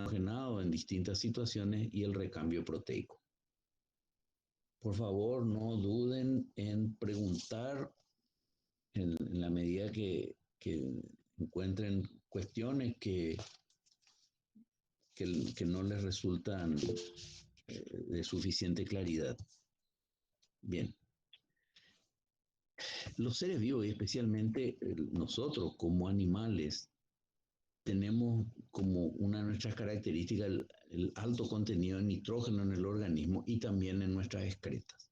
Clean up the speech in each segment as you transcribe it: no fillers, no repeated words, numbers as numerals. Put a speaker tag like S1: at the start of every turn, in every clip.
S1: nitrogenado en distintas situaciones y el recambio proteico. Por favor, no duden en preguntar en la medida que encuentren cuestiones que no les resultan de suficiente claridad. Bien. Los seres vivos, y especialmente nosotros como animales, tenemos como una de nuestras características el alto contenido de nitrógeno en el organismo y también en nuestras excretas.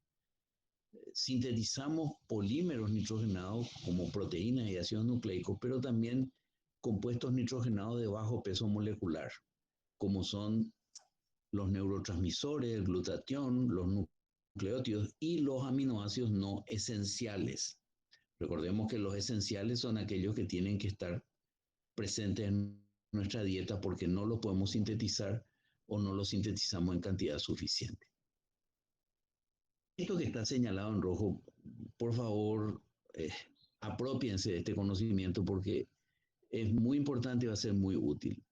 S1: Sintetizamos polímeros nitrogenados como proteínas y ácidos nucleicos, pero también compuestos nitrogenados de bajo peso molecular, como son los neurotransmisores, el glutatión, los nucleótidos y los aminoácidos no esenciales. Recordemos que los esenciales son aquellos que tienen que estar presentes en nuestra dieta porque no los podemos sintetizar o no los sintetizamos en cantidad suficiente. Esto que está señalado en rojo, por favor, apropiense de este conocimiento porque es muy importante y va a ser muy útil.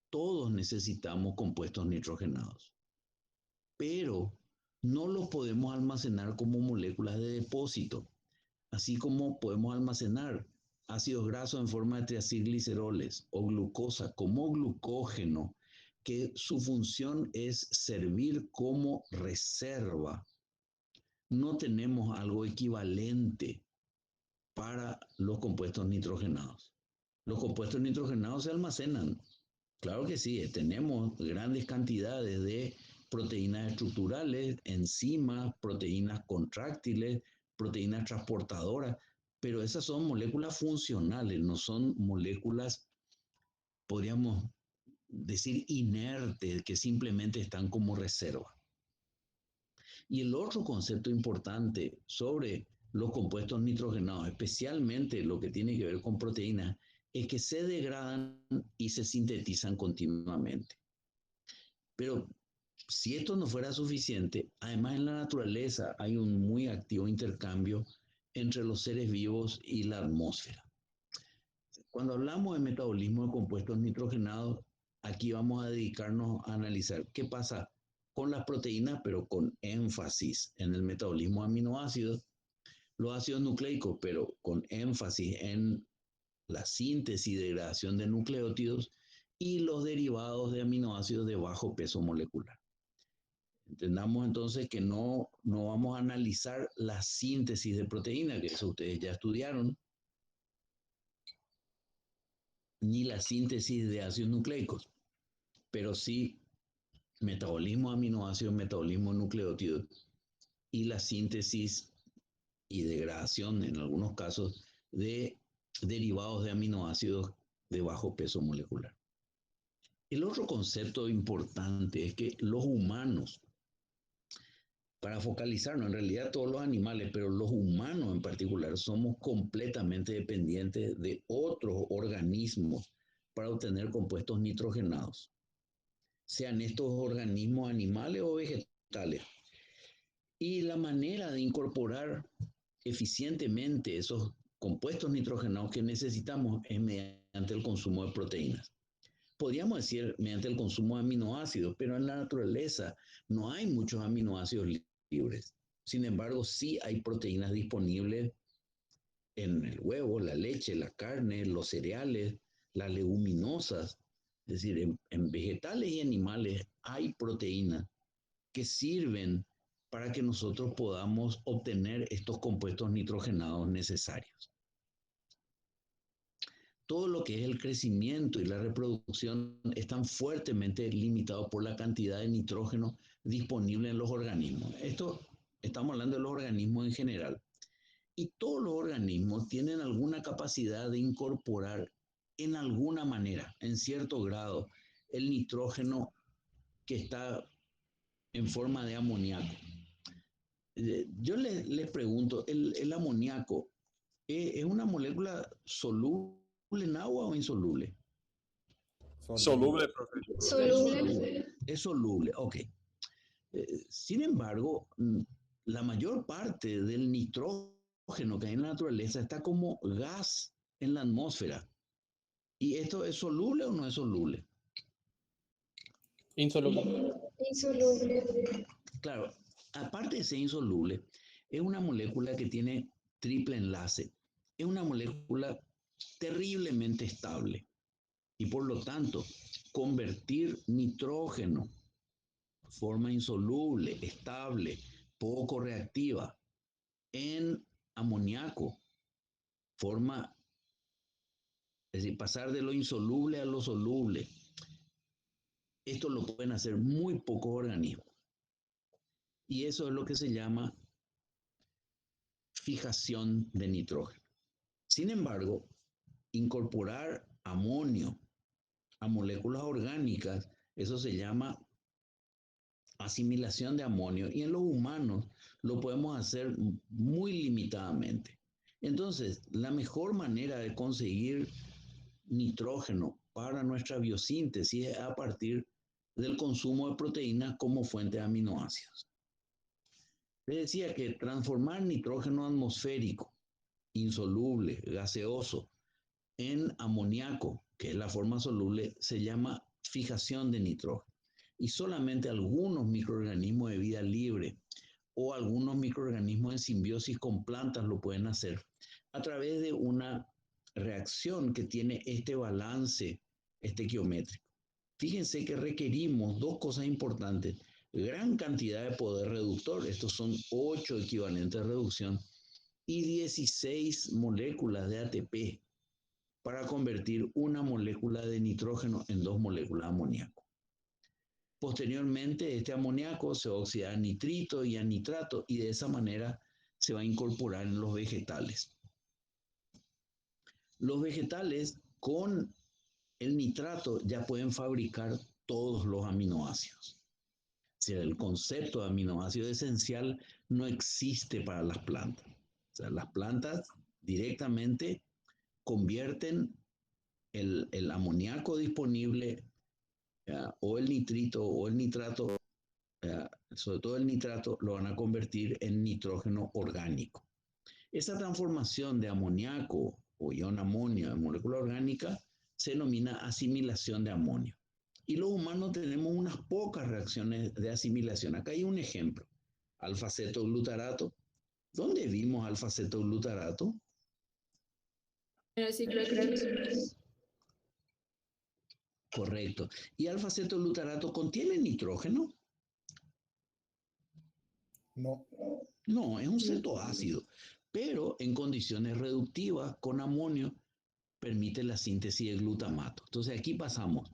S1: Todos necesitamos compuestos nitrogenados, pero no los podemos almacenar como moléculas de depósito, así como podemos almacenar ácidos grasos en forma de triacilgliceroles o glucosa como glucógeno, que su función es servir como reserva. No tenemos algo equivalente para los compuestos nitrogenados. Los compuestos nitrogenados se almacenan. Claro que sí, tenemos grandes cantidades de proteínas estructurales, enzimas, proteínas contráctiles, proteínas transportadoras, pero esas son moléculas funcionales, no son moléculas, podríamos decir, inertes, que simplemente están como reserva. Y el otro concepto importante sobre los compuestos nitrogenados, especialmente lo que tiene que ver con proteínas, es que se degradan y se sintetizan continuamente. Pero si esto no fuera suficiente, además en la naturaleza hay un muy activo intercambio entre los seres vivos y la atmósfera. Cuando hablamos de metabolismo de compuestos nitrogenados, aquí vamos a dedicarnos a analizar qué pasa con las proteínas, pero con énfasis en el metabolismo de aminoácidos, los ácidos nucleicos, pero con énfasis en la síntesis y degradación de nucleótidos y los derivados de aminoácidos de bajo peso molecular. Entendamos entonces que no vamos a analizar la síntesis de proteína, que eso ustedes ya estudiaron, ni la síntesis de ácidos nucleicos, pero sí metabolismo de aminoácidos, metabolismo de nucleótidos y la síntesis y degradación, en algunos casos, de derivados de aminoácidos de bajo peso molecular. El otro concepto importante es que los humanos, para focalizarnos, en realidad todos los animales, pero los humanos en particular, somos completamente dependientes de otros organismos para obtener compuestos nitrogenados, sean estos organismos animales o vegetales. Y la manera de incorporar eficientemente esos compuestos nitrogenados que necesitamos es mediante el consumo de proteínas. Podríamos decir mediante el consumo de aminoácidos, pero en la naturaleza no hay muchos aminoácidos libres. Sin embargo, sí hay proteínas disponibles en el huevo, la leche, la carne, los cereales, las leguminosas. Es decir, en vegetales y animales hay proteínas que sirven para que nosotros podamos obtener estos compuestos nitrogenados necesarios. Todo lo que es el crecimiento y la reproducción están fuertemente limitados por la cantidad de nitrógeno disponible en los organismos. Esto estamos hablando de los organismos en general. Y todos los organismos tienen alguna capacidad de incorporar en alguna manera, en cierto grado, el nitrógeno que está en forma de amoníaco. Yo les pregunto, ¿el amoníaco es una molécula soluble en agua o insoluble?
S2: Soluble, profesor.
S3: Soluble.
S1: Es soluble, ok. Sin embargo, la mayor parte del nitrógeno que hay en la naturaleza está como gas en la atmósfera. ¿Y esto es soluble o no es soluble?
S2: Insoluble.
S3: Insoluble.
S1: Claro, aparte de ser insoluble, es una molécula que tiene triple enlace. Es una molécula terriblemente estable y por lo tanto, convertir nitrógeno, forma insoluble, estable, poco reactiva, en amoníaco, forma, es decir, pasar de lo insoluble a lo soluble. Esto lo pueden hacer muy pocos organismos. Y eso es lo que se llama fijación de nitrógeno. Sin embargo, incorporar amonio a moléculas orgánicas, eso se llama asimilación de amonio, y en los humanos lo podemos hacer muy limitadamente. Entonces, la mejor manera de conseguir nitrógeno para nuestra biosíntesis es a partir del consumo de proteínas como fuente de aminoácidos. Les decía que transformar nitrógeno atmosférico, insoluble, gaseoso, en amoníaco, que es la forma soluble, se llama fijación de nitrógeno. Y solamente algunos microorganismos de vida libre o algunos microorganismos en simbiosis con plantas lo pueden hacer a través de una reacción que tiene este balance estequiométrico. Fíjense que requerimos dos cosas importantes: gran cantidad de poder reductor, estos son 8 equivalentes de reducción, y 16 moléculas de ATP para convertir una molécula de nitrógeno en 2 moléculas de amoníaco. Posteriormente, este amoníaco se oxida a nitrito y a nitrato y de esa manera se va a incorporar en los vegetales. Los vegetales con el nitrato ya pueden fabricar todos los aminoácidos. O sea, el concepto de aminoácido esencial no existe para las plantas. O sea, las plantas directamente convierten el amoníaco disponible o el nitrito o el nitrato, sobre todo el nitrato, lo van a convertir en nitrógeno orgánico. Esa transformación de amoníaco o ion amonio en molécula orgánica se denomina asimilación de amonio. Y los humanos tenemos unas pocas reacciones de asimilación. Acá hay un ejemplo: alfa-cetoglutarato. ¿Dónde vimos alfa-cetoglutarato?
S3: En el ciclo de Krebs.
S1: Correcto. ¿Y alfa-cetoglutarato contiene nitrógeno?
S2: No.
S1: No, es un cetoácido, pero en condiciones reductivas con amonio permite la síntesis de glutamato. Entonces aquí pasamos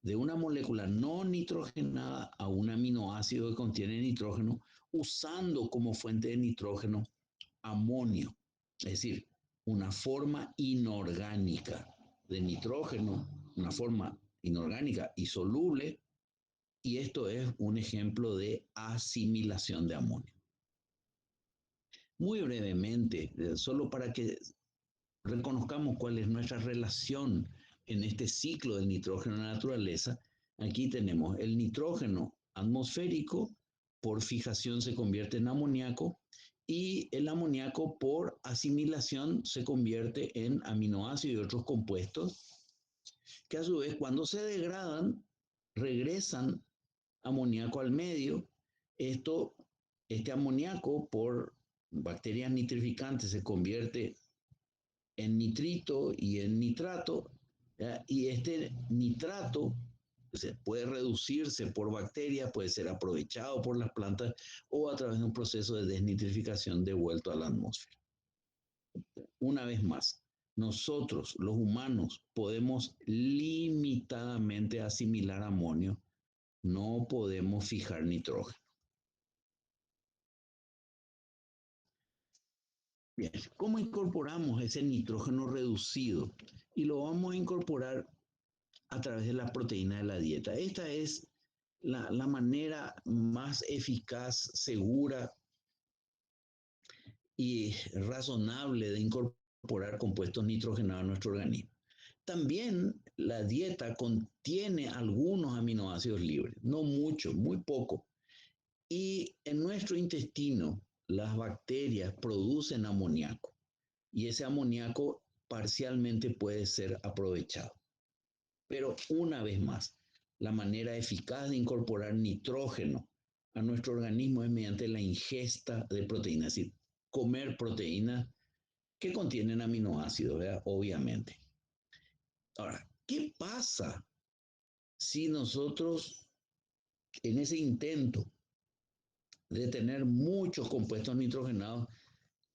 S1: de una molécula no nitrogenada a un aminoácido que contiene nitrógeno usando como fuente de nitrógeno amonio, es decir, una forma inorgánica de nitrógeno, una forma inorgánica y soluble, y esto es un ejemplo de asimilación de amonio. Muy brevemente, solo para que reconozcamos cuál es nuestra relación en este ciclo del nitrógeno en la naturaleza, aquí tenemos el nitrógeno atmosférico, por fijación se convierte en amoníaco, y el amoníaco por asimilación se convierte en aminoácidos y otros compuestos que a su vez cuando se degradan regresan amoníaco al medio. Este amoníaco por bacterias nitrificantes se convierte en nitrito y en nitrato, ¿ya? Y este nitrato se puede reducirse por bacterias, puede ser aprovechado por las plantas o a través de un proceso de desnitrificación devuelto a la atmósfera. Una vez más, nosotros, los humanos, podemos limitadamente asimilar amonio, no podemos fijar nitrógeno. Bien, ¿cómo incorporamos ese nitrógeno reducido? Y lo vamos a incorporar a través de la proteína de la dieta. Esta es la manera más eficaz, segura y razonable de incorporar compuestos nitrogenados a nuestro organismo. También la dieta contiene algunos aminoácidos libres, no mucho, muy poco. Y en nuestro intestino, las bacterias producen amoníaco y ese amoníaco parcialmente puede ser aprovechado. Pero una vez más, La manera eficaz de incorporar nitrógeno a nuestro organismo es mediante la ingesta de proteínas, es decir, comer proteínas que contienen aminoácidos, ¿verdad? Obviamente. Ahora, ¿qué pasa si nosotros en ese intento de tener muchos compuestos nitrogenados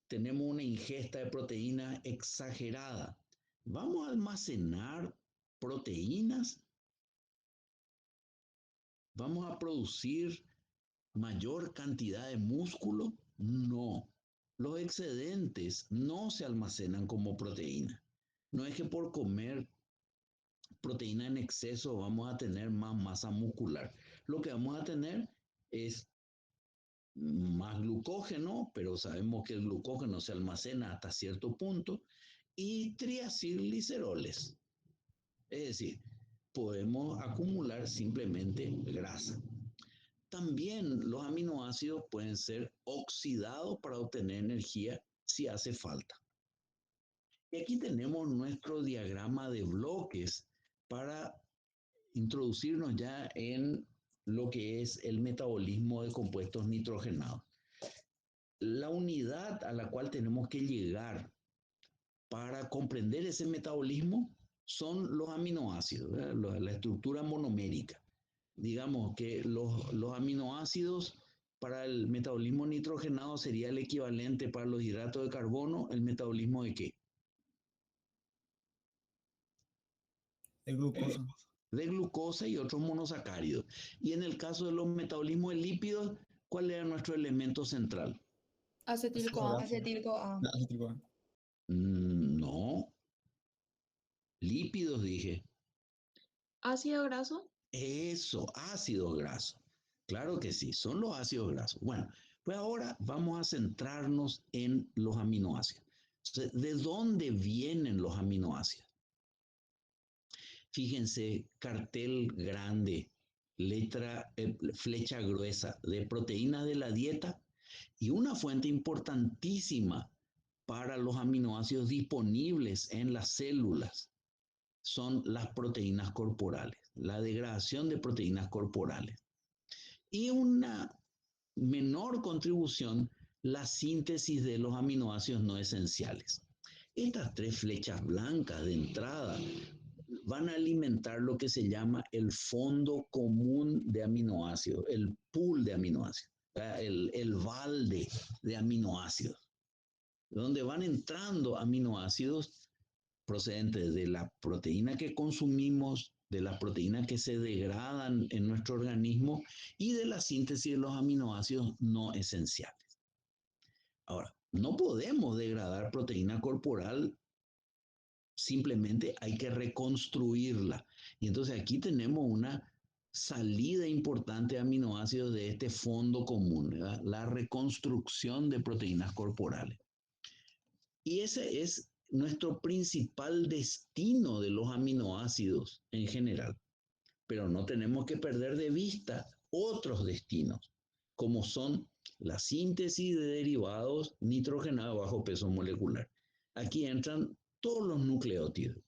S1: tenemos una ingesta de proteína exagerada? ¿Vamos a almacenar proteínas? ¿Vamos a producir mayor cantidad de músculo? No. Los excedentes no se almacenan como proteína. No es que por comer proteína en exceso vamos a tener más masa muscular. Lo que vamos a tener es más glucógeno, pero sabemos que el glucógeno se almacena hasta cierto punto, y triacilgliceroles. Es decir, podemos acumular simplemente grasa. También los aminoácidos pueden ser oxidados para obtener energía si hace falta. Y aquí tenemos nuestro diagrama de bloques para introducirnos ya en lo que es el metabolismo de compuestos nitrogenados. La unidad a la cual tenemos que llegar para comprender ese metabolismo son los aminoácidos, ¿verdad? La estructura monomérica. Digamos que los aminoácidos para el metabolismo nitrogenado sería el equivalente para los hidratos de carbono, el metabolismo de ¿qué?
S4: De glucosa.
S1: De glucosa y otros monosacáridos. Y en el caso de los metabolismos de lípidos, ¿cuál era nuestro elemento central?
S3: Acetil-CoA.
S4: Acetil-CoA. Acetil-CoA.
S1: No, lípidos dije.
S3: Ácido graso.
S1: Eso, ácidos grasos. Claro que sí, son los ácidos grasos. Bueno, pues ahora vamos a centrarnos en los aminoácidos. ¿De dónde vienen los aminoácidos? Fíjense, cartel grande, flecha gruesa de proteínas de la dieta, y una fuente importantísima para los aminoácidos disponibles en las células son las proteínas corporales, la degradación de proteínas corporales. Y una menor contribución, la síntesis de los aminoácidos no esenciales. Estas tres flechas blancas de entrada van a alimentar lo que se llama el fondo común de aminoácidos, el pool de aminoácidos, el balde de aminoácidos, donde van entrando aminoácidos procedentes de la proteína que consumimos, de las proteínas que se degradan en nuestro organismo y de la síntesis de los aminoácidos no esenciales. Ahora, no podemos degradar proteína corporal, simplemente hay que reconstruirla. Y entonces aquí tenemos una salida importante de aminoácidos de este fondo común, ¿verdad? La reconstrucción de proteínas corporales. Y ese es nuestro principal destino de los aminoácidos en general. Pero no tenemos que perder de vista otros destinos, como son la síntesis de derivados nitrogenados bajo peso molecular. Aquí entran todos los nucleótidos.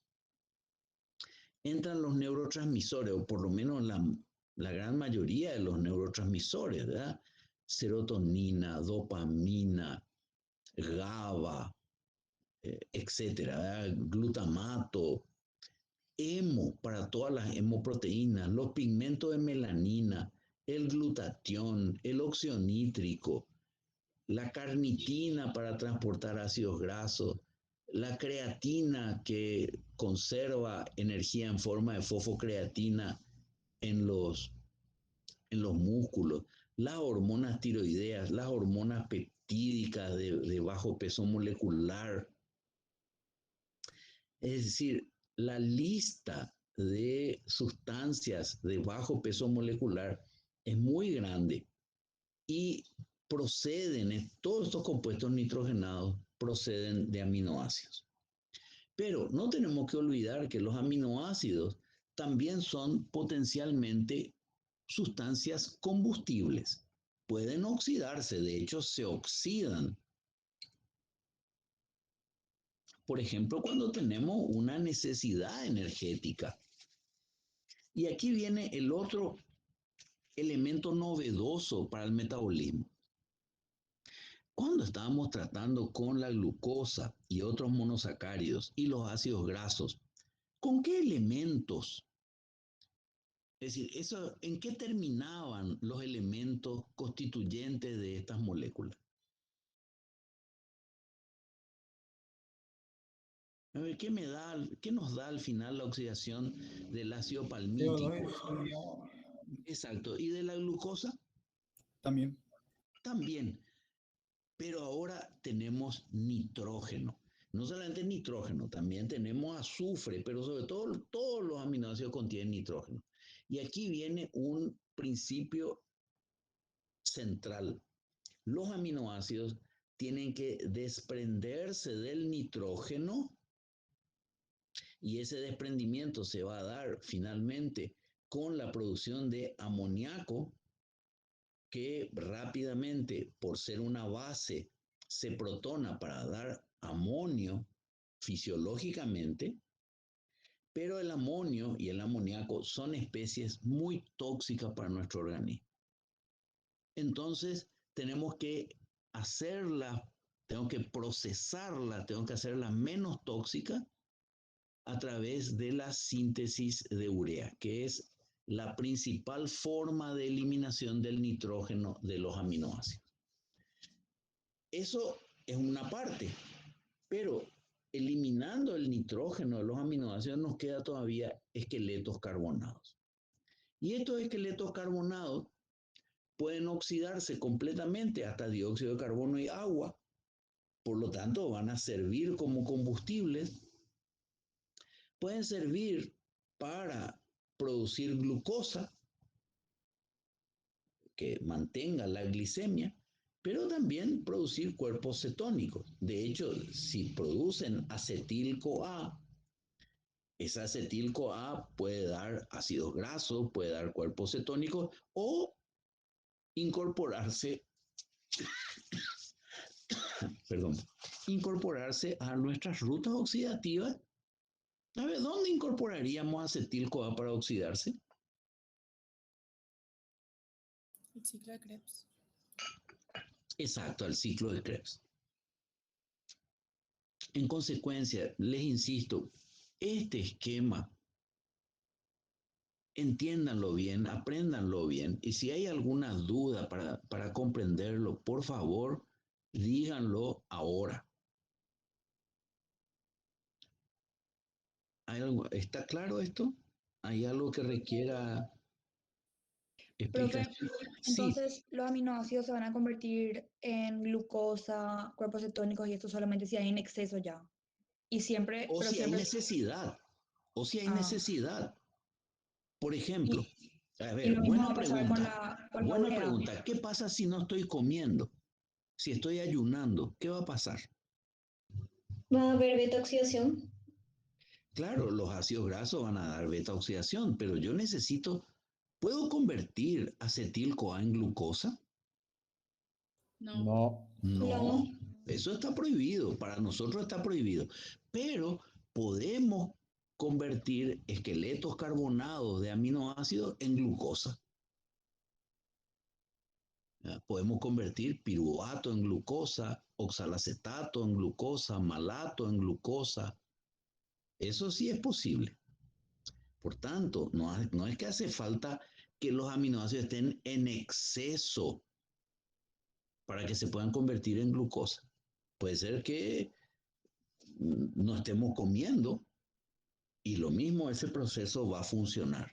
S1: Entran los neurotransmisores, o por lo menos la gran mayoría de los neurotransmisores, ¿verdad? Serotonina, dopamina, GABA, etcétera, ¿verdad? Glutamato, hemo para todas las hemoproteínas, los pigmentos de melanina, el glutatión, el óxido nítrico, la carnitina para transportar ácidos grasos, la creatina que conserva energía en forma de fosfocreatina en los músculos, las hormonas tiroideas, las hormonas peptídicas de bajo peso molecular. Es decir, la lista de sustancias de bajo peso molecular es muy grande y todos estos compuestos nitrogenados proceden de aminoácidos. Pero no tenemos que olvidar que los aminoácidos también son potencialmente sustancias combustibles. Pueden oxidarse, de hecho se oxidan. Por ejemplo, cuando tenemos una necesidad energética. Y aquí viene el otro elemento novedoso para el metabolismo. Cuando estábamos tratando con la glucosa y otros monosacáridos y los ácidos grasos, ¿con qué elementos? Es decir, ¿en qué terminaban los elementos constituyentes de estas moléculas? A ver, ¿qué nos da al final la oxidación del ácido palmítico?
S4: CO2
S1: Exacto. ¿Y de la glucosa?
S4: también.
S1: También. Pero ahora tenemos nitrógeno. No solamente nitrógeno, también tenemos azufre, pero sobre todo todos los aminoácidos contienen nitrógeno. Y aquí viene un principio central. Los aminoácidos tienen que desprenderse del nitrógeno y ese desprendimiento se va a dar finalmente con la producción de amoníaco, que rápidamente, por ser una base, se protona para dar amonio fisiológicamente, pero el amonio y el amoníaco son especies muy tóxicas para nuestro organismo. Entonces, tenemos que hacerla, tengo que procesarla, tengo que hacerla menos tóxica a través de la síntesis de urea, que es la principal forma de eliminación del nitrógeno de los aminoácidos. Eso es una parte, pero eliminando el nitrógeno de los aminoácidos nos queda todavía esqueletos carbonados. Y estos esqueletos carbonados pueden oxidarse completamente hasta dióxido de carbono y agua, por lo tanto van a servir como combustibles. Pueden servir para producir glucosa, que mantenga la glicemia, pero también producir cuerpos cetónicos. De hecho, si producen acetil-CoA, ese acetil-CoA puede dar ácidos grasos, puede dar cuerpos cetónicos o incorporarse, perdón, incorporarse a nuestras rutas oxidativas. A ver, ¿dónde incorporaríamos acetil-CoA para oxidarse?
S3: El ciclo de Krebs.
S1: Exacto, al ciclo de Krebs. En consecuencia, les insisto, este esquema, entiéndanlo bien, apréndanlo bien, y si hay alguna duda para comprenderlo, por favor, díganlo ahora. ¿Está claro esto? ¿Hay algo que requiera
S5: Profe,
S1: explicación? Sí,
S5: entonces los aminoácidos se van a convertir en glucosa, cuerpos cetónicos y esto solamente si hay en exceso ya. Y siempre,
S1: o
S5: pero
S1: si hay
S5: siempre.
S1: necesidad, o si hay
S5: Ah,
S1: necesidad. Por ejemplo,
S5: y,
S1: a
S5: y
S1: ver,
S5: lo mismo va a pasar con la
S1: buena
S5: urea.
S1: pregunta. ¿Qué pasa si no estoy comiendo? Si estoy ayunando, ¿qué va a pasar?
S6: ¿Va a haber beta oxidación?
S1: Claro, los ácidos grasos van a dar beta oxidación, pero yo ¿puedo convertir acetil-CoA en glucosa?
S3: No.
S1: No, eso está prohibido, para nosotros está prohibido, pero podemos convertir esqueletos carbonados de aminoácidos en glucosa. Podemos convertir piruvato en glucosa, oxalacetato en glucosa, malato en glucosa. Eso sí es posible. Por tanto, no es que hace falta que los aminoácidos estén en exceso para que se puedan convertir en glucosa. Puede ser que no estemos comiendo y lo mismo ese proceso va a funcionar.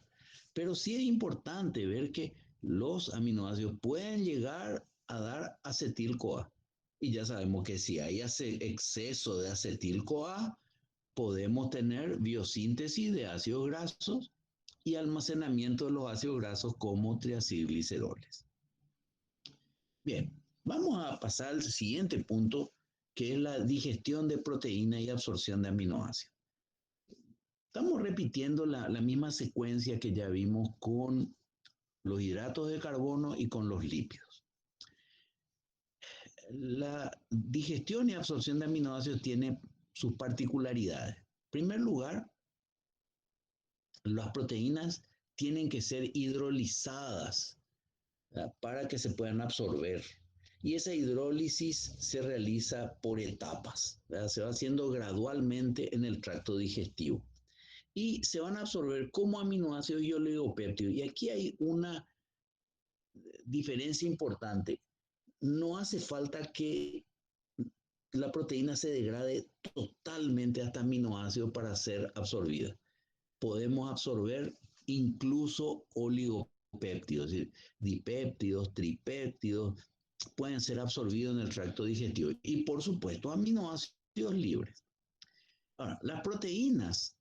S1: Pero sí es importante ver que los aminoácidos pueden llegar a dar acetil-CoA. Y ya sabemos que si hay exceso de acetil-CoA, podemos tener biosíntesis de ácidos grasos y almacenamiento de los ácidos grasos como triacilgliceroles. Bien, vamos a pasar al siguiente punto, que es la digestión de proteína y absorción de aminoácidos. Estamos repitiendo la misma secuencia que ya vimos con los hidratos de carbono y con los lípidos. La digestión y absorción de aminoácidos tiene sus particularidades. En primer lugar, las proteínas tienen que ser hidrolizadas, ¿verdad?, para que se puedan absorber. Y esa hidrólisis se realiza por etapas, ¿verdad? Se va haciendo gradualmente en el tracto digestivo. Y se van a absorber como aminoácidos y oligopéptidos. Y aquí hay una diferencia importante. No hace falta que la proteína se degrade totalmente hasta aminoácidos para ser absorbida. Podemos absorber incluso oligopéptidos, es decir, dipéptidos, tripéptidos, pueden ser absorbidos en el tracto digestivo. Y por supuesto, aminoácidos libres. Ahora, las proteínas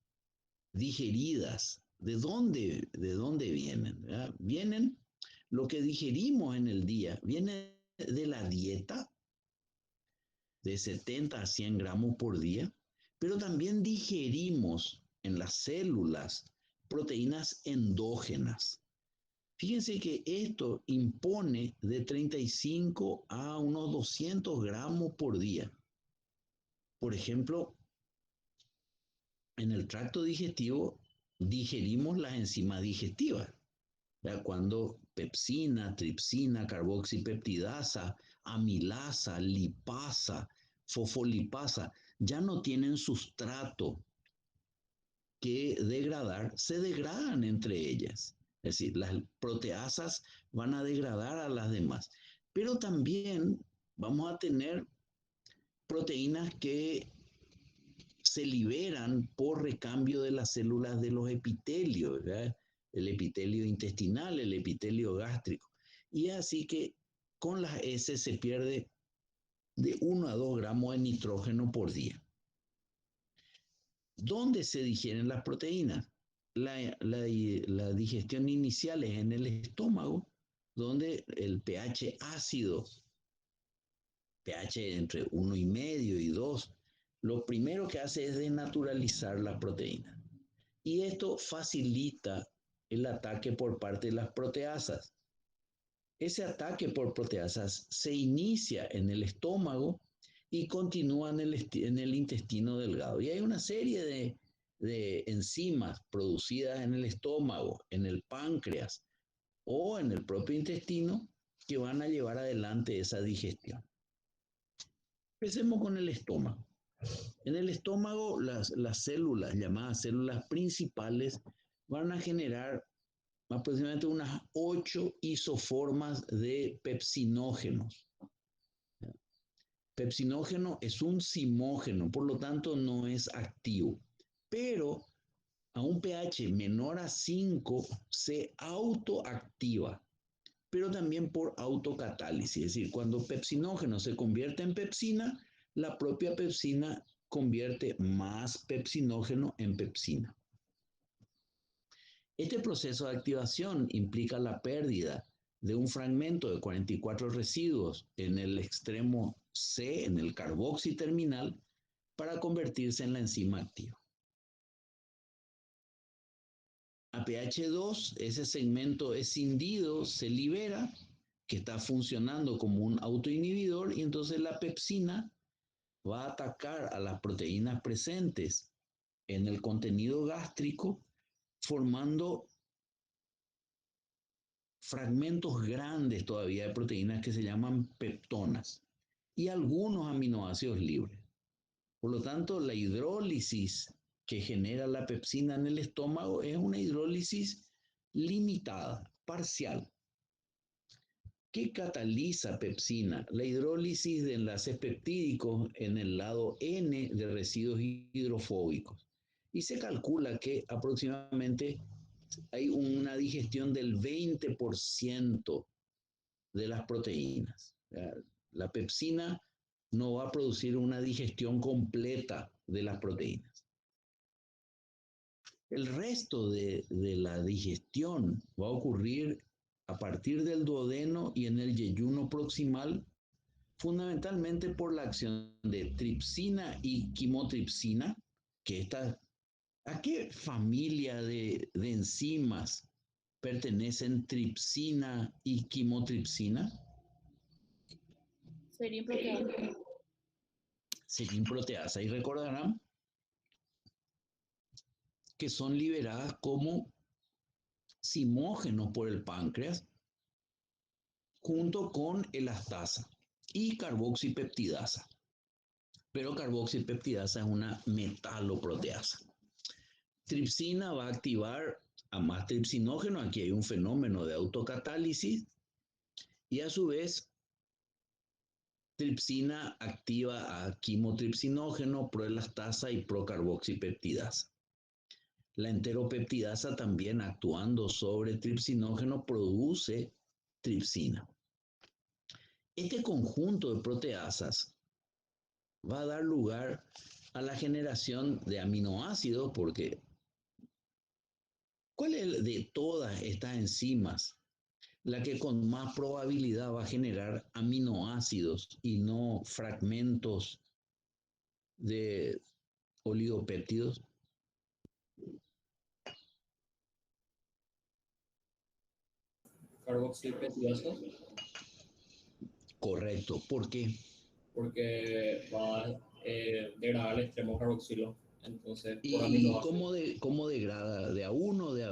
S1: digeridas, ¿de dónde vienen? ¿Verdad? Vienen, lo que digerimos en el día, viene de la dieta, de 70 a 100 gramos por día, pero también digerimos en las células proteínas endógenas. Fíjense que esto impone de 35 a unos 200 gramos por día. Por ejemplo, en el tracto digestivo digerimos las enzimas digestivas, ¿verdad? Cuando pepsina, tripsina, carboxipeptidasa, amilasa, lipasa, fosfolipasa ya no tienen sustrato que degradar, se degradan entre ellas. Es decir, las proteasas van a degradar a las demás. Pero también vamos a tener proteínas que se liberan por recambio de las células de los epitelios, ¿verdad? El epitelio intestinal, el epitelio gástrico. Y así que con las heces se pierde de 1 a 2 gramos de nitrógeno por día. ¿Dónde se digieren las proteínas? La digestión inicial es en el estómago, donde el pH ácido, pH entre 1,5 y 2, lo primero que hace es denaturalizar la proteína. Y esto facilita el ataque por parte de las proteasas. Ese ataque por proteasas se inicia en el estómago y continúa en el intestino delgado. Y hay una serie de enzimas producidas en el estómago, en el páncreas o en el propio intestino que van a llevar adelante esa digestión. Empecemos con el estómago. En el estómago, las células, llamadas células principales, van a generar aproximadamente unas 8 isoformas de pepsinógenos. Pepsinógeno es un zimógeno, por lo tanto no es activo, pero a un pH menor a 5 se autoactiva, pero también por autocatálisis, es decir, cuando pepsinógeno se convierte en pepsina, la propia pepsina convierte más pepsinógeno en pepsina. Este proceso de activación implica la pérdida de un fragmento de 44 residuos en el extremo C, en el carboxi terminal, para convertirse en la enzima activa. A pH 2, ese segmento escindido se libera, que está funcionando como un autoinhibidor, y entonces la pepsina va a atacar a las proteínas presentes en el contenido gástrico, formando fragmentos grandes todavía de proteínas que se llaman peptonas y algunos aminoácidos libres. Por lo tanto, la hidrólisis que genera la pepsina en el estómago es una hidrólisis limitada, parcial. ¿Qué cataliza pepsina? La hidrólisis de enlaces peptídicos en el lado N de residuos hidrofóbicos. Y se calcula que aproximadamente hay una digestión del 20% de las proteínas. La pepsina no va a producir una digestión completa de las proteínas. El resto de la digestión va a ocurrir a partir del duodeno y en el yeyuno proximal, fundamentalmente por la acción de tripsina y quimotripsina, que ¿a qué familia de enzimas pertenecen tripsina y quimotripsina?
S3: Serín proteasa.
S1: Serín proteasa. Y recordarán que son liberadas como simógenos por el páncreas junto con elastasa y carboxipeptidasa. Pero carboxipeptidasa es una metaloproteasa. Tripsina va a activar a más tripsinógeno. Aquí hay un fenómeno de autocatálisis y a su vez tripsina activa a quimotripsinógeno, proelastasa y procarboxipeptidasa. La enteropeptidasa también actuando sobre tripsinógeno produce tripsina. Este conjunto de proteasas va a dar lugar a la generación de aminoácidos, porque ¿cuál es de todas estas enzimas la que con más probabilidad va a generar aminoácidos y no fragmentos de oligopéptidos?
S7: Carboxipeptidasa,
S1: Correcto. ¿Por qué?
S7: porque va a degradar al extremo carboxilo. Entonces, por
S1: ¿Y
S7: aminoácidos.
S1: cómo degrada? ¿De a 1, de a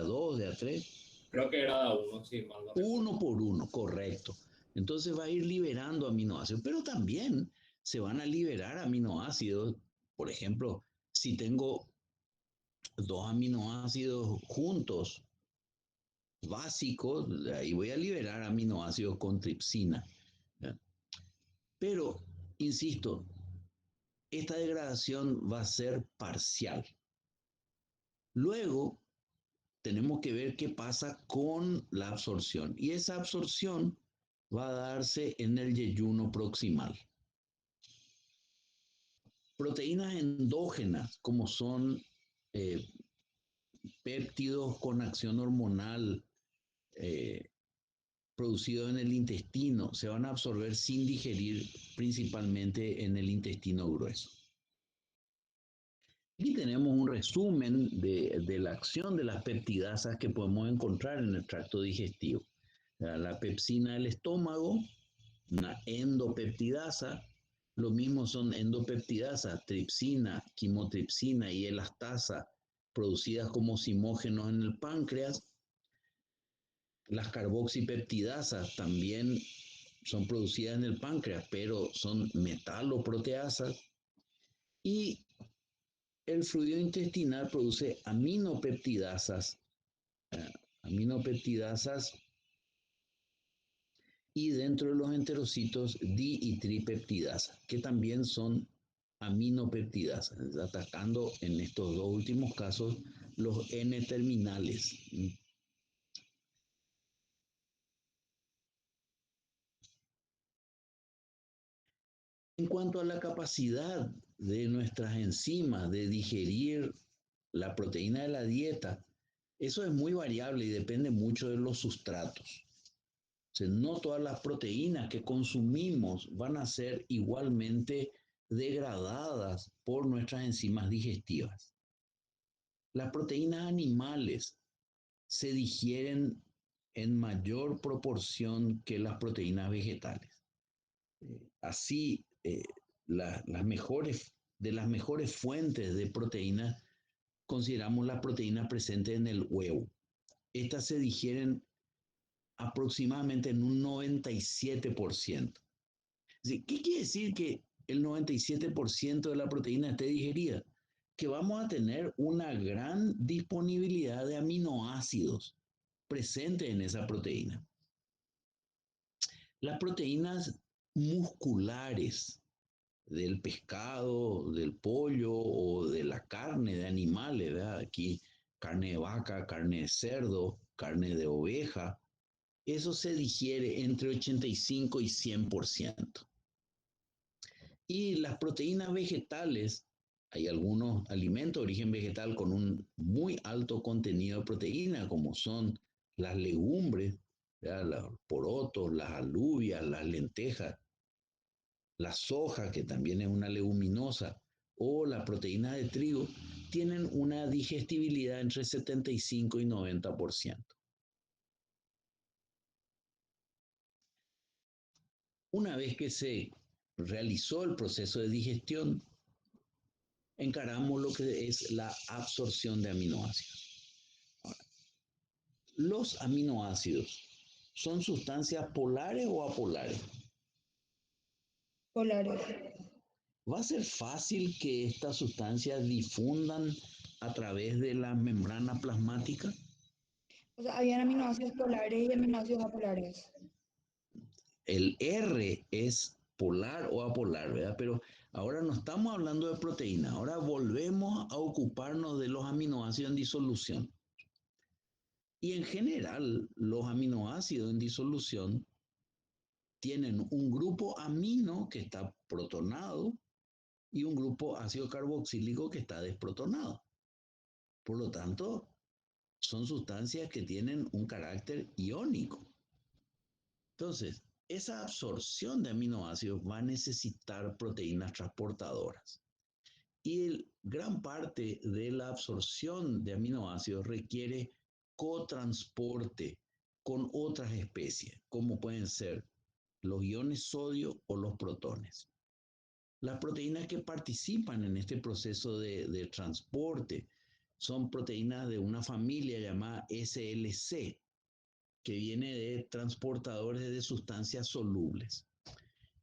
S1: 2, de a 3?
S7: Creo que era uno, sí, mal no recuerdo.
S1: Uno por uno, correcto. Entonces va a ir liberando aminoácidos, pero también se van a liberar aminoácidos. Por ejemplo, si tengo dos aminoácidos juntos, básicos, ahí voy a liberar aminoácidos con tripsina. ¿Ya? Pero, insisto, esta degradación va a ser parcial. Luego, tenemos que ver qué pasa con la absorción. Y esa absorción va a darse en el yeyuno proximal. Proteínas endógenas, como son péptidos con acción hormonal producidos en el intestino, se van a absorber sin digerir, principalmente en el intestino grueso. Aquí tenemos un resumen de la acción de las peptidasas que podemos encontrar en el tracto digestivo. La pepsina del estómago, una endopeptidasa, lo mismo son endopeptidasas, tripsina, quimotripsina y elastasa, producidas como simógenos en el páncreas. Las carboxipeptidasas también son producidas en el páncreas, pero son metaloproteasas. Y el fluido intestinal produce aminopeptidasas, y dentro de los enterocitos di y tripeptidasas, que también son aminopeptidasas, atacando en estos dos últimos casos los N-terminales. En cuanto a la capacidad de nuestras enzimas de digerir la proteína de la dieta, eso es muy variable y depende mucho de los sustratos. O sea, no todas las proteínas que consumimos van a ser igualmente degradadas por nuestras enzimas digestivas. Las proteínas animales se digieren en mayor proporción que las proteínas vegetales. Así, de las mejores fuentes de proteínas consideramos las proteínas presentes en el huevo. Estas se digieren aproximadamente en un 97%. ¿Qué quiere decir que el 97% de la proteína esté digerida? Que vamos a tener una gran disponibilidad de aminoácidos presentes en esa proteína. Las proteínas musculares del pescado, del pollo o de la carne de animales, ¿verdad? Aquí carne de vaca, carne de cerdo, carne de oveja, eso se digiere entre 85 y 100%. Y las proteínas vegetales, hay algunos alimentos de origen vegetal con un muy alto contenido de proteína, como son las legumbres, ¿verdad? Los porotos, las alubias, las lentejas, la soja, que también es una leguminosa, o la proteína de trigo, tienen una digestibilidad entre 75 y 90%. Una vez que se realizó el proceso de digestión, encaramos lo que es la absorción de aminoácidos. Ahora, ¿Los aminoácidos son sustancias polares o apolares?
S5: Polares.
S1: ¿Va a ser fácil que estas sustancias difundan a través de la membrana plasmática?
S5: O sea, habían aminoácidos polares y aminoácidos apolares.
S1: El R es polar o apolar, ¿verdad? Pero ahora no estamos hablando de proteínas, ahora volvemos a ocuparnos de los aminoácidos en disolución. Y en general, los aminoácidos en disolución tienen un grupo amino que está protonado y un grupo ácido carboxílico que está desprotonado. Por lo tanto, son sustancias que tienen un carácter iónico. Entonces, esa absorción de aminoácidos va a necesitar proteínas transportadoras. Y gran parte de la absorción de aminoácidos requiere cotransporte con otras especies, como pueden ser los iones sodio o los protones. Las proteínas que participan en este proceso de transporte son proteínas de una familia llamada SLC, que viene de transportadores de sustancias solubles.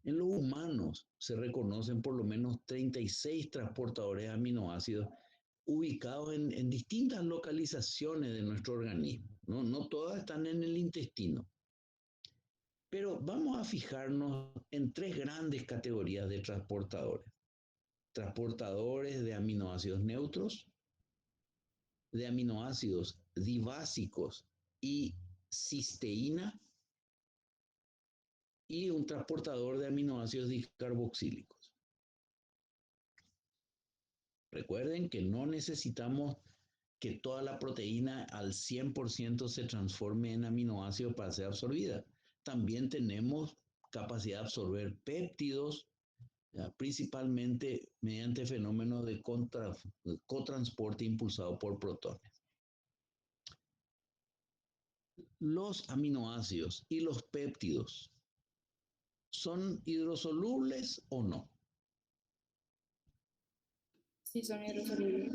S1: En los humanos se reconocen por lo menos 36 transportadores de aminoácidos ubicados en distintas localizaciones de nuestro organismo. No todas están en el intestino. Pero vamos a fijarnos en tres grandes categorías de transportadores. Transportadores de aminoácidos neutros, de aminoácidos dibásicos y cisteína, y un transportador de aminoácidos discarboxílicos. Recuerden que no necesitamos que toda la proteína al 100% se transforme en aminoácidos para ser absorbida. También tenemos capacidad de absorber péptidos, principalmente mediante fenómenos de cotransporte impulsado por protones. Los aminoácidos y los péptidos ¿son hidrosolubles o no?
S3: Sí, son hidrosolubles.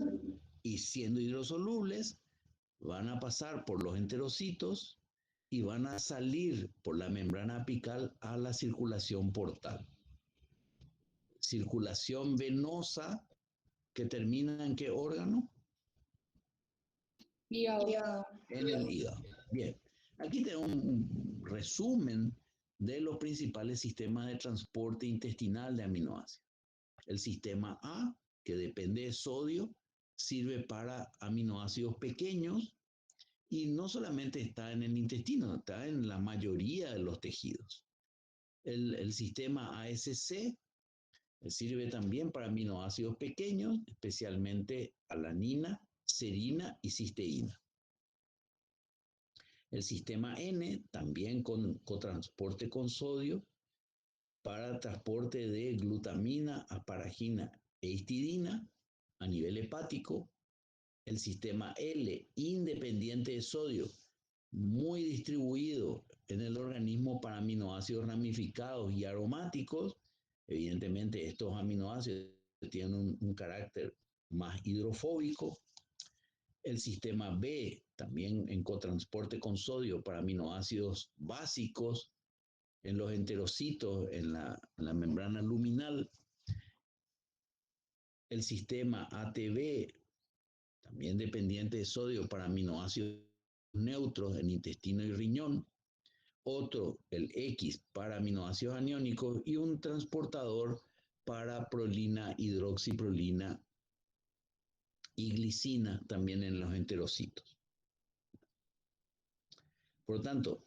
S1: Y siendo hidrosolubles, van a pasar por los enterocitos y van a salir por la membrana apical a la circulación portal. Circulación venosa que termina ¿en qué órgano?
S3: Hígado.
S1: En el hígado. Bien, aquí tengo un resumen de los principales sistemas de transporte intestinal de aminoácidos. El sistema A, que depende de sodio, sirve para aminoácidos pequeños y no solamente está en el intestino, está en la mayoría de los tejidos. El sistema ASC sirve también para aminoácidos pequeños, especialmente alanina, serina y cisteína. El sistema N, también con cotransporte con sodio, para transporte de glutamina, asparagina e histidina a nivel hepático. El sistema L, independiente de sodio, muy distribuido en el organismo para aminoácidos ramificados y aromáticos. Evidentemente, estos aminoácidos tienen un carácter más hidrofóbico. El sistema B, también en cotransporte con sodio para aminoácidos básicos en los enterocitos, en la membrana luminal. El sistema ATB, también dependiente de sodio para aminoácidos neutros en intestino y riñón. Otro, el X, para aminoácidos aniónicos, y un transportador para prolina, hidroxiprolina y glicina también en los enterocitos. Por lo tanto,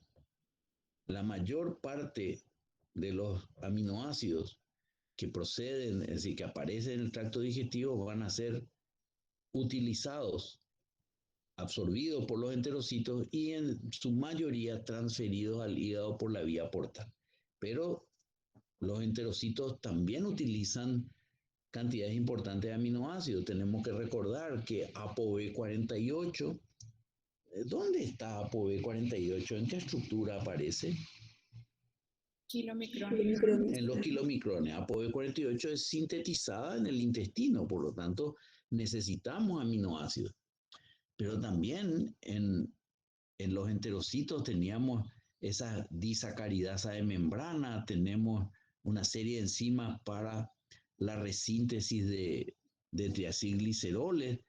S1: la mayor parte de los aminoácidos que proceden, es decir, que aparecen en el tracto digestivo, van a ser utilizados, absorbidos por los enterocitos y en su mayoría transferidos al hígado por la vía portal. Pero los enterocitos también utilizan cantidades importantes de aminoácidos. Tenemos que recordar que ApoB48, ¿dónde está ApoB48? ¿En qué estructura aparece?
S3: Kilomicrones.
S1: En los kilomicrones. ApoB48 es sintetizada en el intestino, por lo tanto necesitamos aminoácidos. Pero también en En los enterocitos teníamos esa disacaridasa de membrana, tenemos una serie de enzimas para la resíntesis de triacilgliceroles.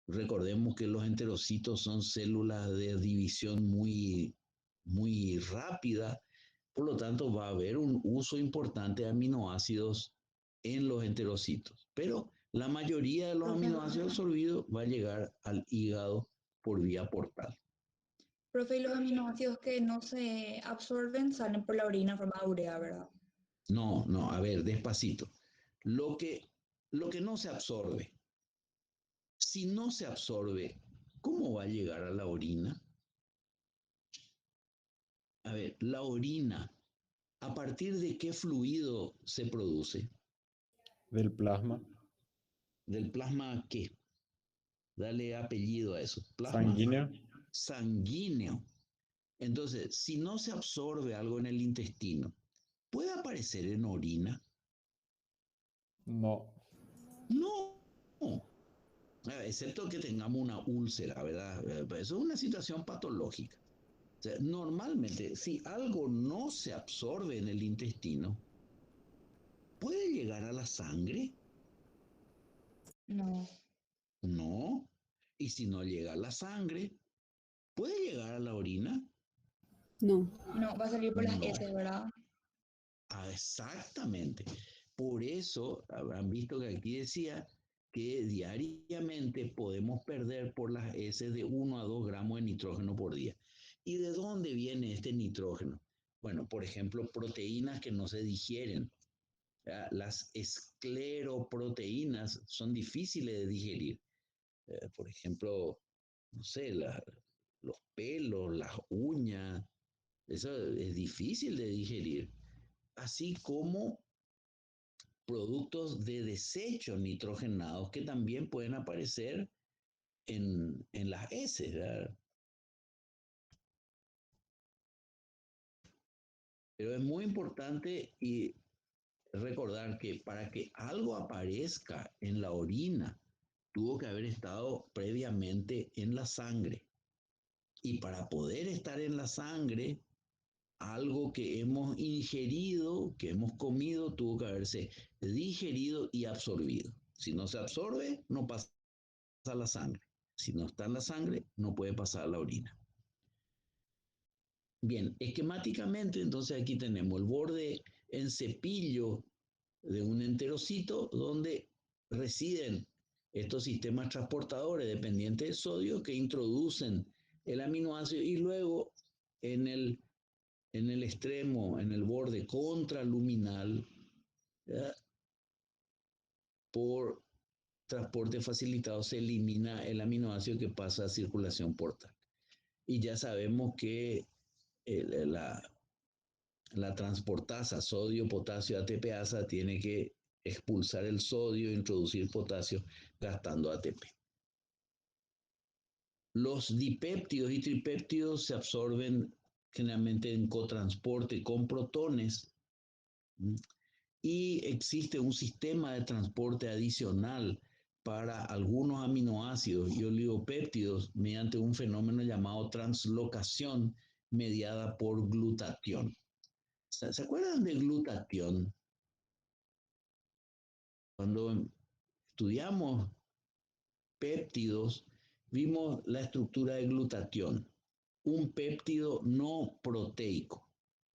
S1: Recordemos que los enterocitos son células de división muy, muy rápida, por lo tanto va a haber un uso importante de aminoácidos en los enterocitos, pero la mayoría de los aminoácidos absorbidos va a llegar al hígado por vía portal.
S5: Profe, y los aminoácidos que no se absorben salen por la orina en forma de urea, ¿verdad?
S1: No, no, a ver, despacito. Lo que no se absorbe, si no se absorbe, ¿cómo va a llegar a la orina? A ver, la orina, ¿a partir de qué fluido se produce?
S2: Del plasma.
S1: ¿Del plasma qué? Dale apellido a eso. Plasma
S2: Sanguíneo.
S1: sanguíneo. Entonces, si no se absorbe algo en el intestino, ¿puede aparecer en orina?
S2: No.
S1: No. Excepto que tengamos una úlcera, ¿verdad? Eso es una situación patológica. O sea, normalmente, si algo no se absorbe en el intestino, ¿puede llegar a la sangre?
S5: No.
S1: No. Y si no llega a la sangre, ¿puede llegar a la orina?
S3: No.
S5: No, va a salir por las
S1: No.
S5: heces, ¿verdad?
S1: Exactamente. Por eso habrán visto que aquí decía que diariamente podemos perder por las heces de 1 a 2 gramos de nitrógeno por día. ¿Y de dónde viene este nitrógeno? Bueno, por ejemplo, proteínas que no se digieren. Las escleroproteínas son difíciles de digerir. Por ejemplo, no sé, los pelos, las uñas, eso es difícil de digerir. Así como productos de desechos nitrogenados que también pueden aparecer en las heces, ¿verdad? Pero es muy importante y recordar que para que algo aparezca en la orina, tuvo que haber estado previamente en la sangre. Y para poder estar en la sangre, algo que hemos ingerido, que hemos comido, tuvo que haberse digerido y absorbido. Si no se absorbe, no pasa a la sangre. Si no está en la sangre, no puede pasar a la orina. Bien, esquemáticamente, entonces aquí tenemos el borde en cepillo de un enterocito donde residen estos sistemas transportadores dependientes de sodio que introducen el aminoácido y luego en el extremo, en el borde contraluminal, ¿ya? Por transporte facilitado se elimina el aminoácido que pasa a circulación portal. Y ya sabemos que la transportasa sodio-potasio ATPasa tiene que expulsar el sodio e introducir potasio gastando ATP. Los dipéptidos y tripéptidos se absorben generalmente en cotransporte con protones. Y existe un sistema de transporte adicional para algunos aminoácidos y oligopéptidos mediante un fenómeno llamado translocación mediada por glutatión. ¿Se acuerdan de glutatión? Cuando estudiamos péptidos, vimos la estructura de glutatión, un péptido no proteico,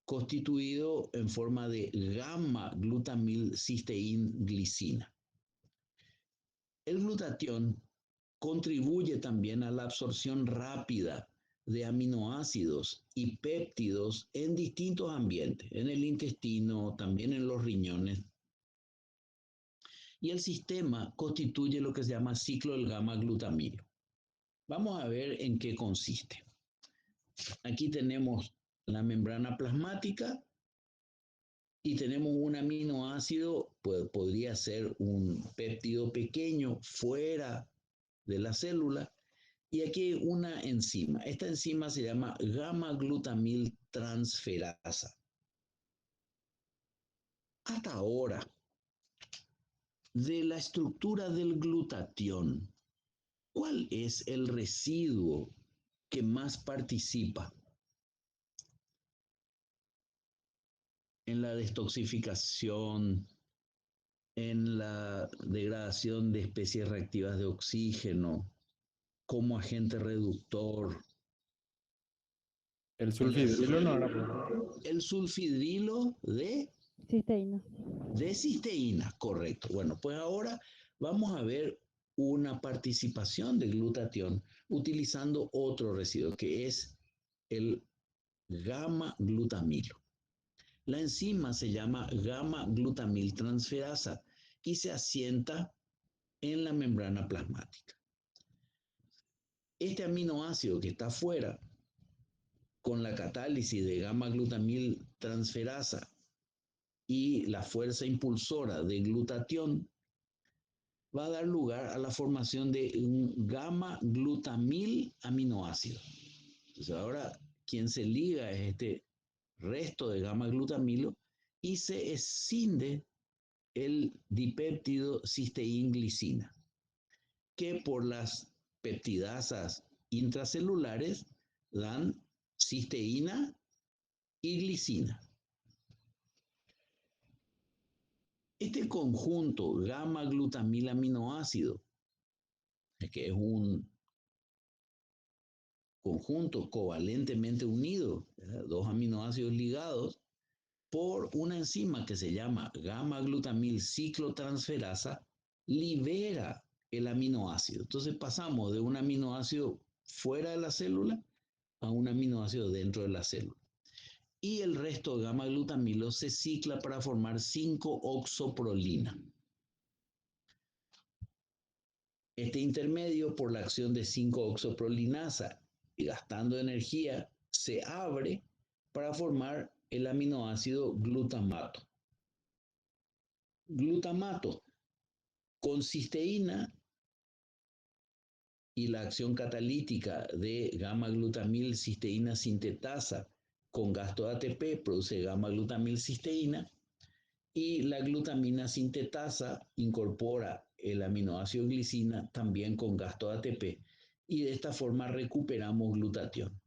S1: constituido en forma de gamma-glutamilcisteína-glicina. El glutatión contribuye también a la absorción rápida de aminoácidos y péptidos en distintos ambientes, en el intestino, también en los riñones. Y el sistema constituye lo que se llama ciclo del gamma-glutamilo. Vamos a ver en qué consiste. Aquí tenemos la membrana plasmática y tenemos un aminoácido, podría ser un péptido pequeño fuera de la célula, y aquí hay una enzima. Esta enzima se llama gamma-glutamil transferasa. Hasta ahora, de la estructura del glutatión, ¿cuál es el residuo que más participa en la detoxificación, en la degradación de especies reactivas de oxígeno, como agente reductor.
S2: El sulfidrilo no era, pues.
S1: El sulfidrilo
S8: Cisteína.
S1: de cisteína, correcto. Bueno, pues ahora vamos a ver una participación de glutatión utilizando otro residuo que es el gamma-glutamilo. La enzima se llama gamma-glutamil transferasa y se asienta en la membrana plasmática. Este aminoácido que está afuera, con la catálisis de gamma-glutamil transferasa y la fuerza impulsora de glutatión, va a dar lugar a la formación de un gamma-glutamil aminoácido. Entonces ahora quien se liga es este resto de gamma-glutamilo y se escinde el dipéptido cisteína-glicina, que por las peptidasas intracelulares dan cisteína y glicina. Este conjunto gamma-glutamil aminoácido, que es un conjunto covalentemente unido, dos aminoácidos ligados por una enzima que se llama gamma-glutamil ciclotransferasa, libera el aminoácido. Entonces pasamos de un aminoácido fuera de la célula a un aminoácido dentro de la célula. Y el resto de gamma-glutamilo se cicla para formar 5-oxoprolina. Este intermedio, por la acción de 5-oxoprolinasa y gastando energía, se abre para formar el aminoácido glutamato. Glutamato con cisteína y la acción catalítica de gamma-glutamil cisteína sintetasa con gasto de ATP produce gamma-glutamil cisteína y la glutamina sintetasa incorpora el aminoácido glicina también con gasto de ATP y de esta forma recuperamos glutatión.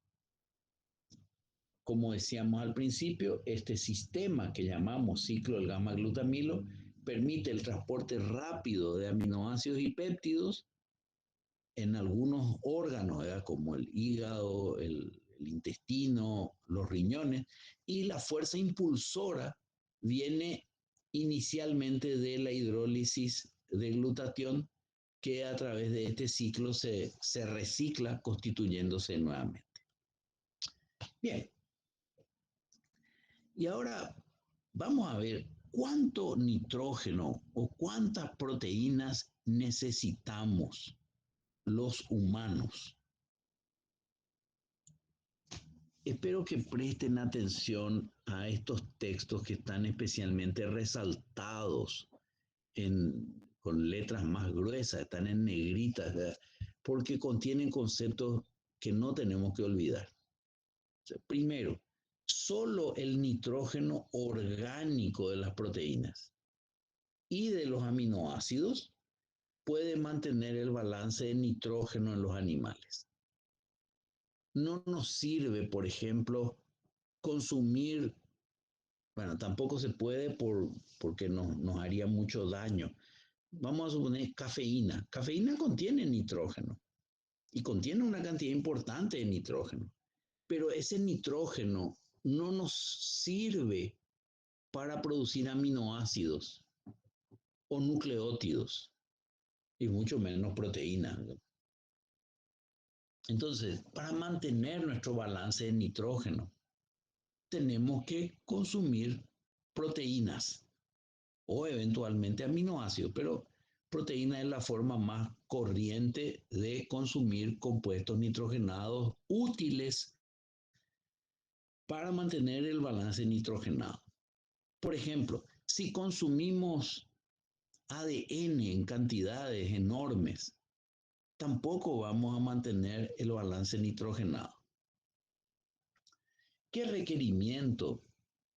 S1: Como decíamos al principio, este sistema que llamamos ciclo del gamma-glutamilo permite el transporte rápido de aminoácidos y péptidos en algunos órganos, ¿verdad? Como el hígado, el intestino, los riñones, y la fuerza impulsora viene inicialmente de la hidrólisis de glutatión que a través de este ciclo se recicla constituyéndose nuevamente. Bien, y ahora vamos a ver cuánto nitrógeno o cuántas proteínas necesitamos los humanos. Espero que presten atención a estos textos que están especialmente resaltados con letras más gruesas, están en negritas, ¿verdad? Porque contienen conceptos que no tenemos que olvidar. O sea, primero, solo el nitrógeno orgánico de las proteínas y de los aminoácidos puede mantener el balance de nitrógeno en los animales. No nos sirve, por ejemplo, consumir, bueno, tampoco se puede porque nos haría mucho daño. Vamos a suponer cafeína. Cafeína contiene nitrógeno y contiene una cantidad importante de nitrógeno, pero ese nitrógeno no nos sirve para producir aminoácidos o nucleótidos y mucho menos proteínas. Entonces, para mantener nuestro balance de nitrógeno, tenemos que consumir proteínas o eventualmente aminoácidos, pero proteína es la forma más corriente de consumir compuestos nitrogenados útiles para mantener el balance nitrogenado. Por ejemplo, si consumimos ADN en cantidades enormes, tampoco vamos a mantener el balance nitrogenado. ¿Qué requerimiento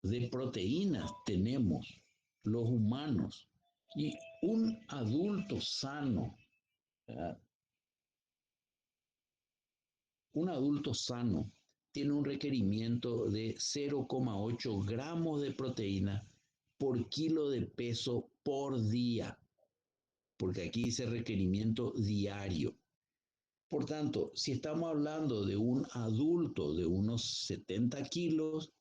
S1: de proteínas tenemos los humanos? Y un adulto sano, ¿verdad?, un adulto sano tiene un requerimiento de 0,8 gramos de proteína por kilo de peso por día, porque aquí dice requerimiento diario. Por tanto, si estamos hablando de un adulto de unos 70 kilos,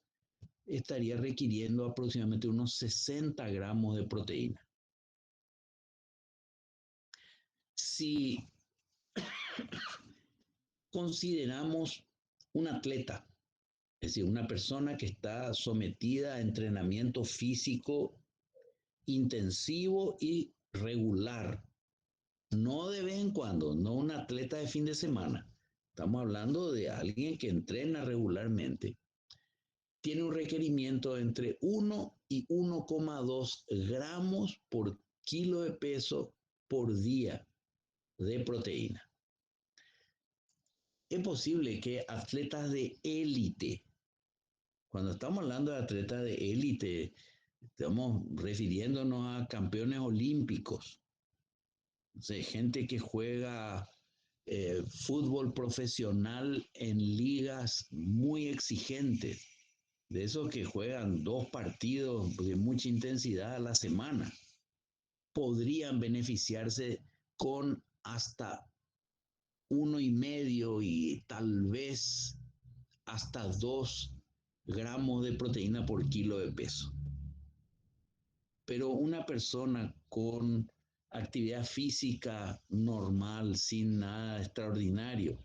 S1: estaría requiriendo aproximadamente unos 60 gramos de proteína. Si consideramos un atleta, es decir, una persona que está sometida a entrenamiento físico intensivo y regular, no de vez en cuando, no un atleta de fin de semana, estamos hablando de alguien que entrena regularmente, tiene un requerimiento entre 1 y 1,2 gramos por kilo de peso por día de proteína. Es posible que atletas de élite, cuando estamos hablando de atletas de élite, estamos refiriéndonos a campeones olímpicos, o sea, gente que juega fútbol profesional en ligas muy exigentes, de esos que juegan 2 partidos de mucha intensidad a la semana, podrían beneficiarse con hasta 1,5 y tal vez hasta 2 gramos de proteína por kilo de peso. Pero una persona con actividad física normal, sin nada extraordinario,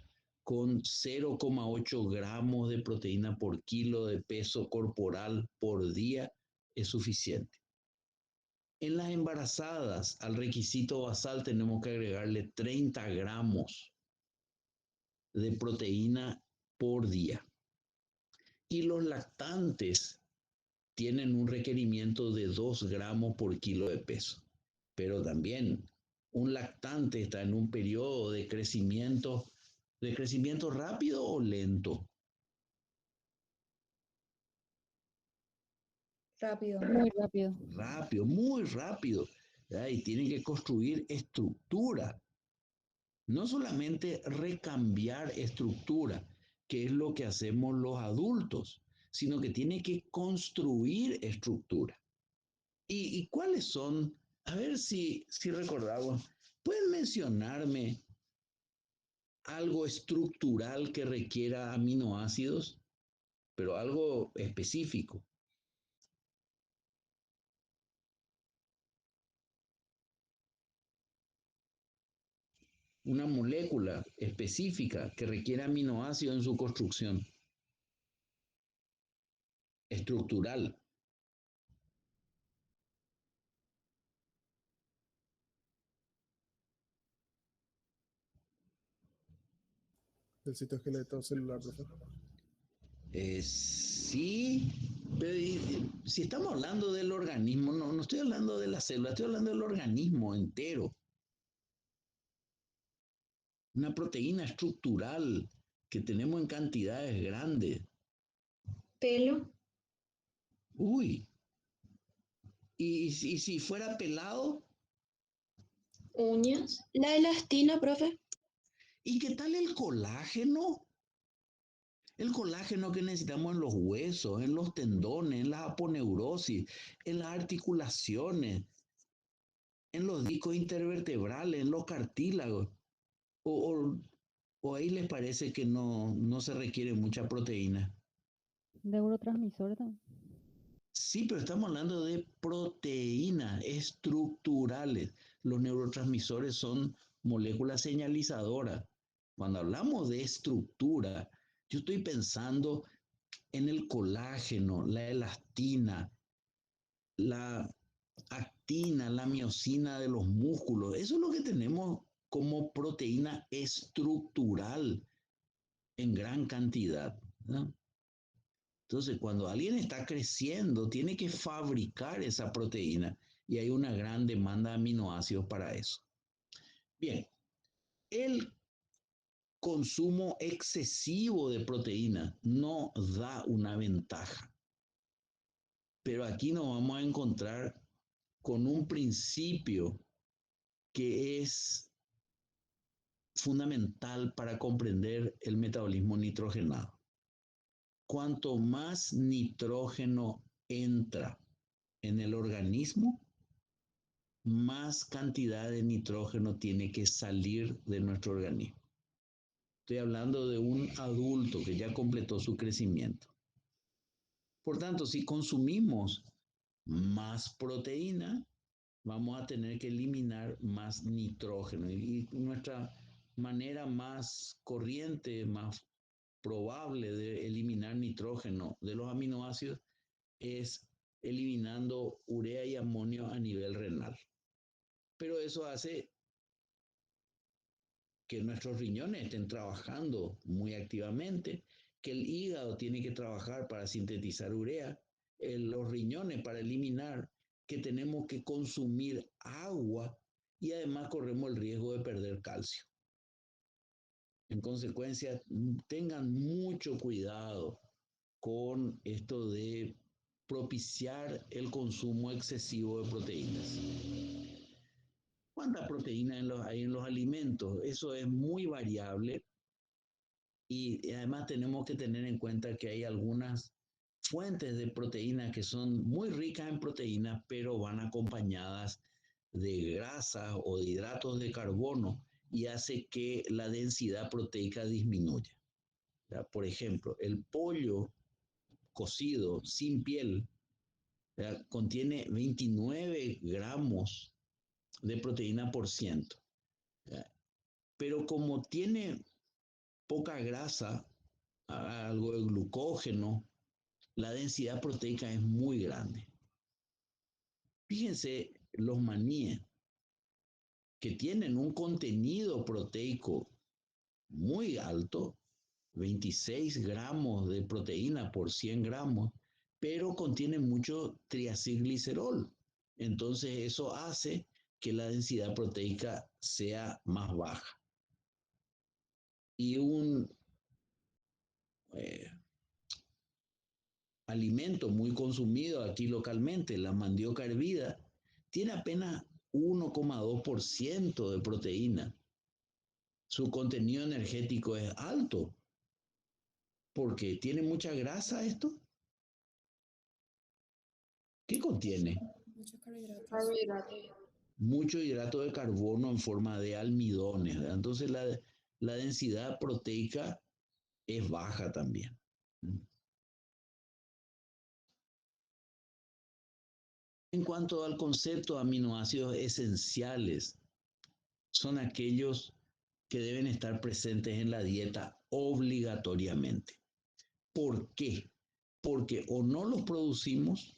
S1: con 0,8 gramos de proteína por kilo de peso corporal por día, es suficiente. En las embarazadas, al requisito basal tenemos que agregarle 30 gramos de proteína por día. Y los lactantes tienen un requerimiento de 2 gramos por kilo de peso. Pero también un lactante está en un periodo de crecimiento rápido o lento.
S5: Rápido.
S3: Muy rápido.
S1: Rápido, muy rápido. ¿Verdad? Y tienen que construir estructura. No solamente recambiar estructura, que es lo que hacemos los adultos, sino que tiene que construir estructura. ¿Y cuáles son? A ver si recordamos. ¿Pueden mencionarme algo estructural que requiera aminoácidos, pero algo específico? Una molécula específica que requiera aminoácidos en su construcción estructural.
S2: El citoesqueleto celular, profe.
S1: Sí, pero si estamos hablando del organismo, no estoy hablando de la célula, estoy hablando del organismo entero. Una proteína estructural que tenemos en cantidades grandes.
S6: Pelo,
S1: Uy, y si fuera pelado,
S6: uñas,
S8: La elastina, profe.
S1: ¿y qué tal el colágeno? El colágeno que necesitamos en los huesos, en los tendones, en la aponeurosis, en las articulaciones, en los discos intervertebrales, en los cartílagos. O, o ahí les parece que no se requiere mucha proteína.
S3: Neurotransmisor también.
S1: Sí, pero estamos hablando de proteínas estructurales. Los neurotransmisores son moléculas señalizadoras. Cuando hablamos de estructura, yo estoy pensando en el colágeno, la elastina, la actina, la miosina de los músculos. Eso es lo que tenemos como proteína estructural en gran cantidad, ¿no? Entonces, cuando alguien está creciendo, tiene que fabricar esa proteína y hay una gran demanda de aminoácidos para eso. Bien, el consumo excesivo de proteína no da una ventaja, pero aquí nos vamos a encontrar con un principio que es fundamental para comprender el metabolismo nitrogenado. Cuanto más nitrógeno entra en el organismo, más cantidad de nitrógeno tiene que salir de nuestro organismo. Estoy hablando de un adulto que ya completó su crecimiento. Por tanto, si consumimos más proteína, vamos a tener que eliminar más nitrógeno. Y nuestra manera más corriente, más probable de eliminar nitrógeno de los aminoácidos es eliminando urea y amonio a nivel renal. Pero eso hace que nuestros riñones estén trabajando muy activamente, que el hígado tiene que trabajar para sintetizar urea, los riñones para eliminar, que tenemos que consumir agua y además corremos el riesgo de perder calcio. En consecuencia, tengan mucho cuidado con esto de propiciar el consumo excesivo de proteínas. ¿Cuánta proteína hay en los alimentos? Eso es muy variable y además tenemos que tener en cuenta que hay algunas fuentes de proteínas que son muy ricas en proteínas, pero van acompañadas de grasas o de hidratos de carbono y hace que la densidad proteica disminuya. ¿Ya? Por ejemplo, el pollo cocido sin piel, ¿ya?, contiene 29 gramos de proteína por ciento. ¿Ya? Pero como tiene poca grasa, algo de glucógeno, la densidad proteica es muy grande. Fíjense los maníes que tienen un contenido proteico muy alto, 26 gramos de proteína por 100 gramos, pero contienen mucho triacilglicerol. Entonces eso hace que la densidad proteica sea más baja. Y un alimento muy consumido aquí localmente, la mandioca hervida, tiene apenas 1,2% de proteína. Su contenido energético es alto, porque tiene mucha grasa esto. ¿Qué contiene?
S3: Muchos carbohidratos.
S6: Carbohidratos.
S1: Mucho hidrato de carbono en forma de almidones, ¿verdad? Entonces la densidad proteica es baja también. En cuanto al concepto de aminoácidos esenciales, son aquellos que deben estar presentes en la dieta obligatoriamente. ¿Por qué? Porque o no los producimos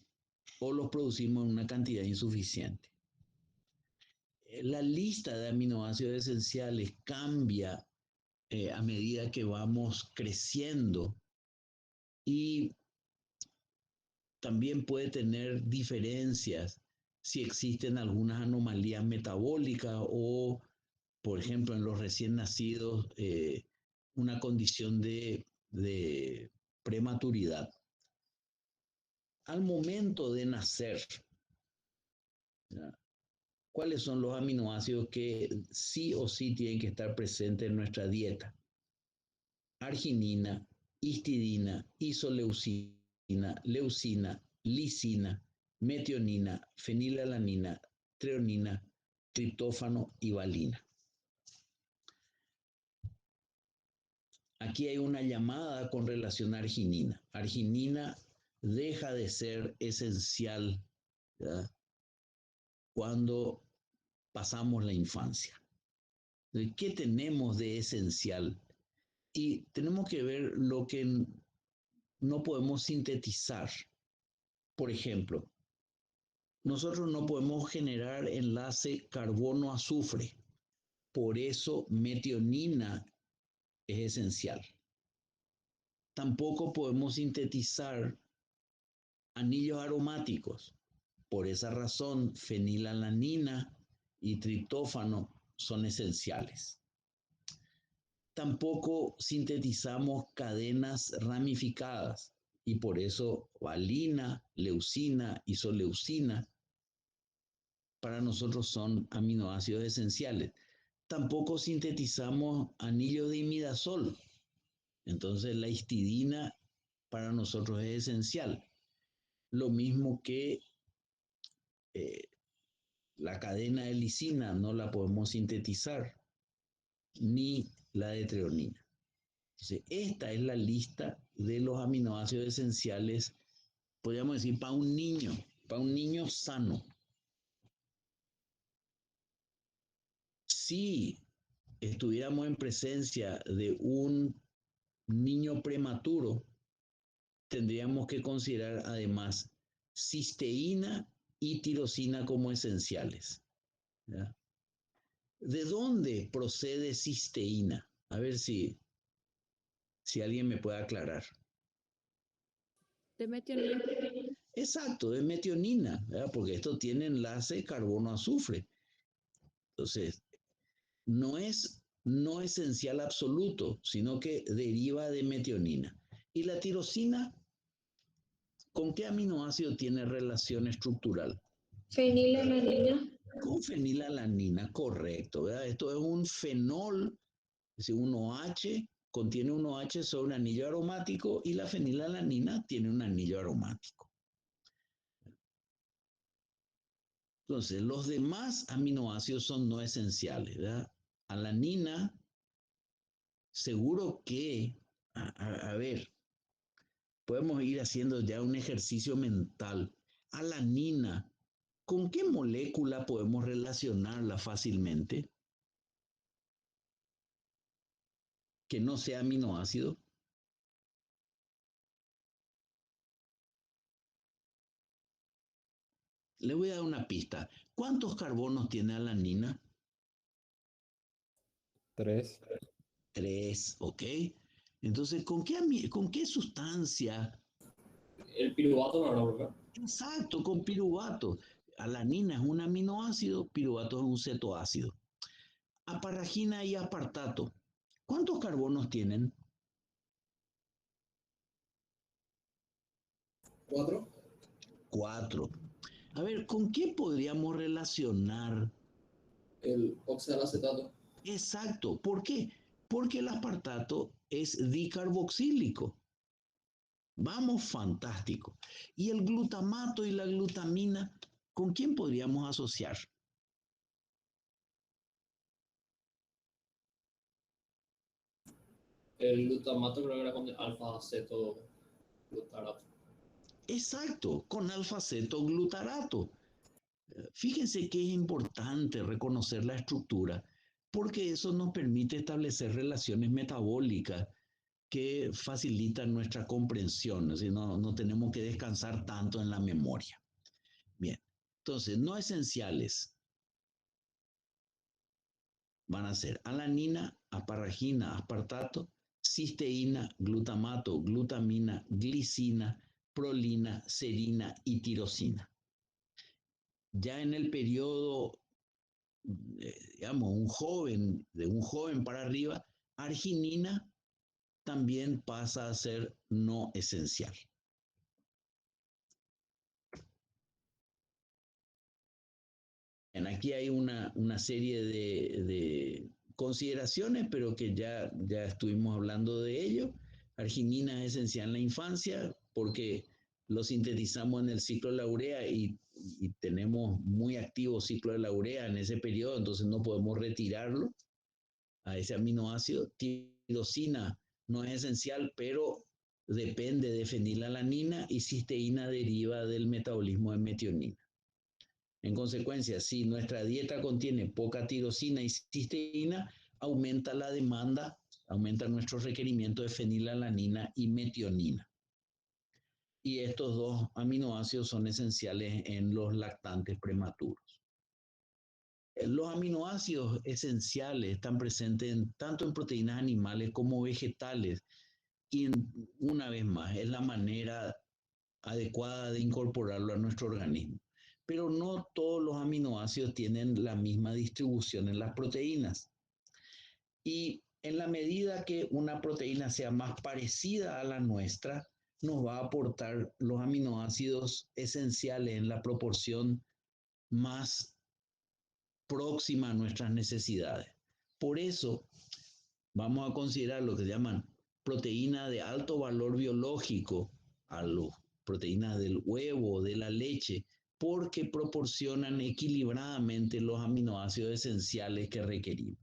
S1: o los producimos en una cantidad insuficiente. La lista de aminoácidos esenciales cambia a medida que vamos creciendo y también puede tener diferencias si existen algunas anomalías metabólicas o, por ejemplo, en los recién nacidos, una condición de prematuridad. Al momento de nacer, ¿ya?, ¿cuáles son los aminoácidos que sí o sí tienen que estar presentes en nuestra dieta? Arginina, histidina, isoleucina, leucina, lisina, metionina, fenilalanina, treonina, triptófano y valina. Aquí hay una llamada con relación a arginina. Arginina deja de ser esencial, ¿ya?, cuando pasamos la infancia. ¿Qué tenemos de esencial? Y tenemos que ver lo que no podemos sintetizar. Por ejemplo, nosotros no podemos generar enlace carbono-azufre. Por eso metionina es esencial. Tampoco podemos sintetizar anillos aromáticos. Por esa razón, fenilalanina y triptófano son esenciales. Tampoco sintetizamos cadenas ramificadas y por eso valina, leucina, isoleucina para nosotros son aminoácidos esenciales. tampoco sintetizamos anillos de imidazol. Entonces la histidina para nosotros es esencial. Lo mismo que la cadena de lisina no la podemos sintetizar, ni la de treonina. Entonces, esta es la lista de los aminoácidos esenciales, podríamos decir, para un niño sano. Si estuviéramos en presencia de un niño prematuro, tendríamos que considerar además cisteína y tirosina como esenciales, ¿ya? ¿De dónde procede cisteína? A ver si alguien me puede aclarar.
S3: De metionina.
S1: Exacto, de metionina, ¿verdad? Porque esto tiene enlace carbono-azufre. Entonces, no es no esencial absoluto, sino que deriva de metionina. ¿Y la tirosina? ¿Con qué aminoácido tiene relación estructural?
S6: Fenilalanina.
S1: Con fenilalanina, correcto, ¿verdad? Esto es un fenol, es decir, un OH, contiene un OH sobre un anillo aromático y la fenilalanina tiene un anillo aromático. Entonces, los demás aminoácidos son no esenciales, ¿verdad? Alanina, seguro que, a ver, podemos ir haciendo ya un ejercicio mental. Alanina, ¿con qué molécula podemos relacionarla fácilmente? Que no sea aminoácido. Le voy a dar una pista. ¿Cuántos carbonos tiene alanina?
S8: 3.
S1: 3, ¿ok? Entonces, ¿con qué sustancia?
S7: El piruvato no era, ¿verdad?
S1: Exacto, con piruvato. Alanina es un aminoácido, piruvato es un cetoácido. Aparragina y aspartato, ¿cuántos carbonos tienen?
S7: 4.
S1: 4. A ver, ¿con qué podríamos relacionar?
S7: El oxalacetato.
S1: Exacto, ¿por qué? Porque el aspartato es dicarboxílico. Vamos, fantástico. ¿Y el glutamato y la glutamina, con quién podríamos asociar?
S7: El glutamato creo que era con alfa-acetoglutarato.
S1: Exacto, con alfa-acetoglutarato. Fíjense que es importante reconocer la estructura porque eso nos permite establecer relaciones metabólicas que facilitan nuestra comprensión, así no tenemos que descansar tanto en la memoria. Bien, entonces no esenciales van a ser alanina, asparagina, aspartato, cisteína, glutamato, glutamina, glicina, prolina, serina y tirosina. Ya en el periodo, digamos, de un joven para arriba, arginina también pasa a ser no esencial. Aquí hay una serie de consideraciones, pero que ya estuvimos hablando de ello. Arginina es esencial en la infancia porque lo sintetizamos en el ciclo de la urea y tenemos muy activo ciclo de la urea en ese periodo, entonces no podemos retirarlo a ese aminoácido. Tirosina no es esencial, pero depende de fenilalanina y cisteína deriva del metabolismo de metionina. En consecuencia, si nuestra dieta contiene poca tirosina y cisteína, aumenta la demanda, aumenta nuestro requerimiento de fenilalanina y metionina. Y estos dos aminoácidos son esenciales en los lactantes prematuros. Los aminoácidos esenciales están presentes tanto en proteínas animales como vegetales. Y una vez más, es la manera adecuada de incorporarlo a nuestro organismo. Pero no todos los aminoácidos tienen la misma distribución en las proteínas. Y en la medida que una proteína sea más parecida a la nuestra, nos va a aportar los aminoácidos esenciales en la proporción más próxima a nuestras necesidades. Por eso vamos a considerar lo que se llaman proteínas de alto valor biológico, a las proteínas del huevo, de la leche, porque proporcionan equilibradamente los aminoácidos esenciales que requerimos.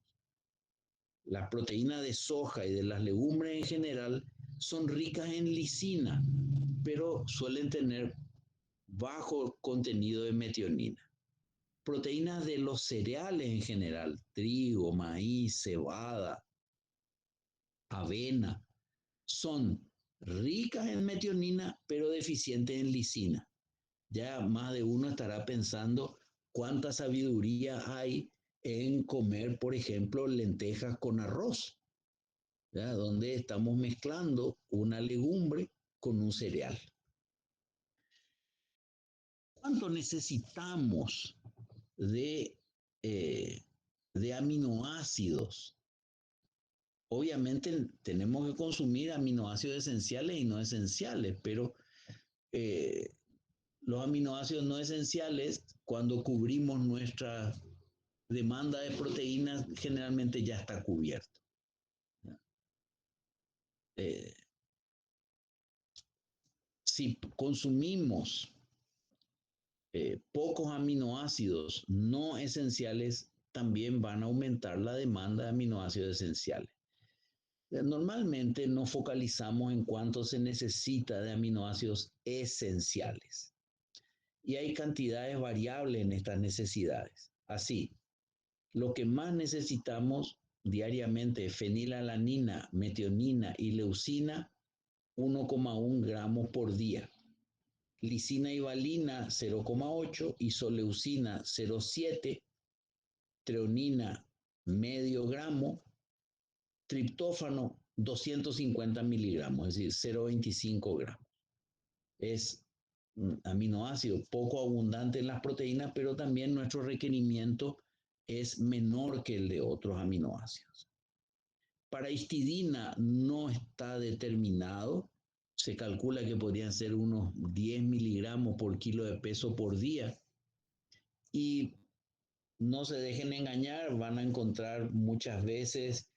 S1: Las proteínas de soja y de las legumbres en general son ricas en lisina, pero suelen tener bajo contenido de metionina. Proteínas de los cereales en general, trigo, maíz, cebada, avena, son ricas en metionina, pero deficientes en lisina. Ya más de uno estará pensando cuánta sabiduría hay en comer, por ejemplo, lentejas con arroz, ¿ya? Donde estamos mezclando una legumbre con un cereal. ¿Cuánto necesitamos de aminoácidos? Obviamente tenemos que consumir aminoácidos esenciales y no esenciales, pero los aminoácidos no esenciales, cuando cubrimos nuestra demanda de proteínas, generalmente ya está cubierto. Si consumimos pocos aminoácidos no esenciales, también van a aumentar la demanda de aminoácidos esenciales. Normalmente nos focalizamos en cuánto se necesita de aminoácidos esenciales. Y hay cantidades variables en estas necesidades. Así, lo que más necesitamos diariamente es fenilalanina, metionina y leucina, 1,1 gramos por día. Lisina y valina, 0,8, isoleucina, 0,7, treonina, medio gramo, triptófano, 250 miligramos, es decir, 0,25 gramos. Es un aminoácido poco abundante en las proteínas, pero también nuestro requerimiento es menor que el de otros aminoácidos. Para histidina no está determinado. Se calcula que podrían ser unos 10 miligramos por kilo de peso por día. Y no se dejen engañar, van a encontrar muchas veces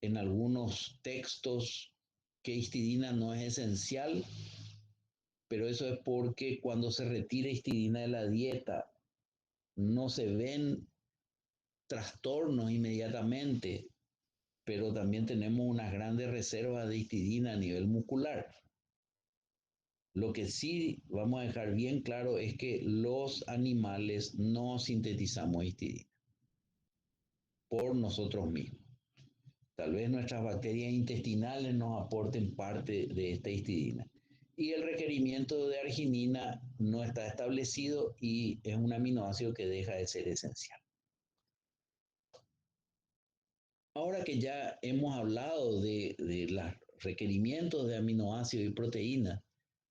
S1: en algunos textos que histidina no es esencial, pero eso es porque cuando se retira histidina de la dieta no se ven trastornos inmediatamente, pero también tenemos unas grandes reservas de histidina a nivel muscular. Lo que sí vamos a dejar bien claro es que los animales no sintetizamos histidina por nosotros mismos. Tal vez nuestras bacterias intestinales nos aporten parte de esta histidina. Y el requerimiento de arginina no está establecido y es un aminoácido que deja de ser esencial. Ahora que ya hemos hablado de los requerimientos de aminoácidos y proteínas,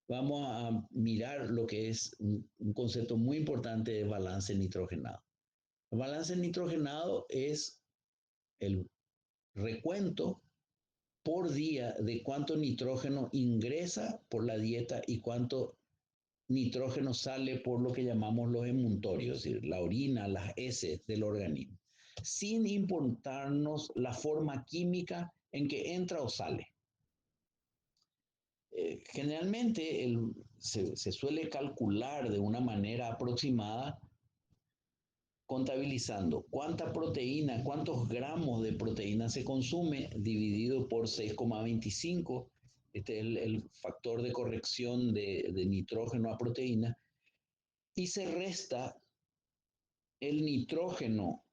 S1: vamos a mirar lo que es un concepto muy importante de balance nitrogenado. El balance nitrogenado es el recuento por día de cuánto nitrógeno ingresa por la dieta y cuánto nitrógeno sale por lo que llamamos los emuntorios, es decir, la orina, las heces del organismo, sin importarnos la forma química en que entra o sale. Generalmente se suele calcular de una manera aproximada contabilizando cuánta proteína, cuántos gramos de proteína se consume dividido por 6,25. Este es el factor de corrección de nitrógeno a proteína. Y se resta el nitrógeno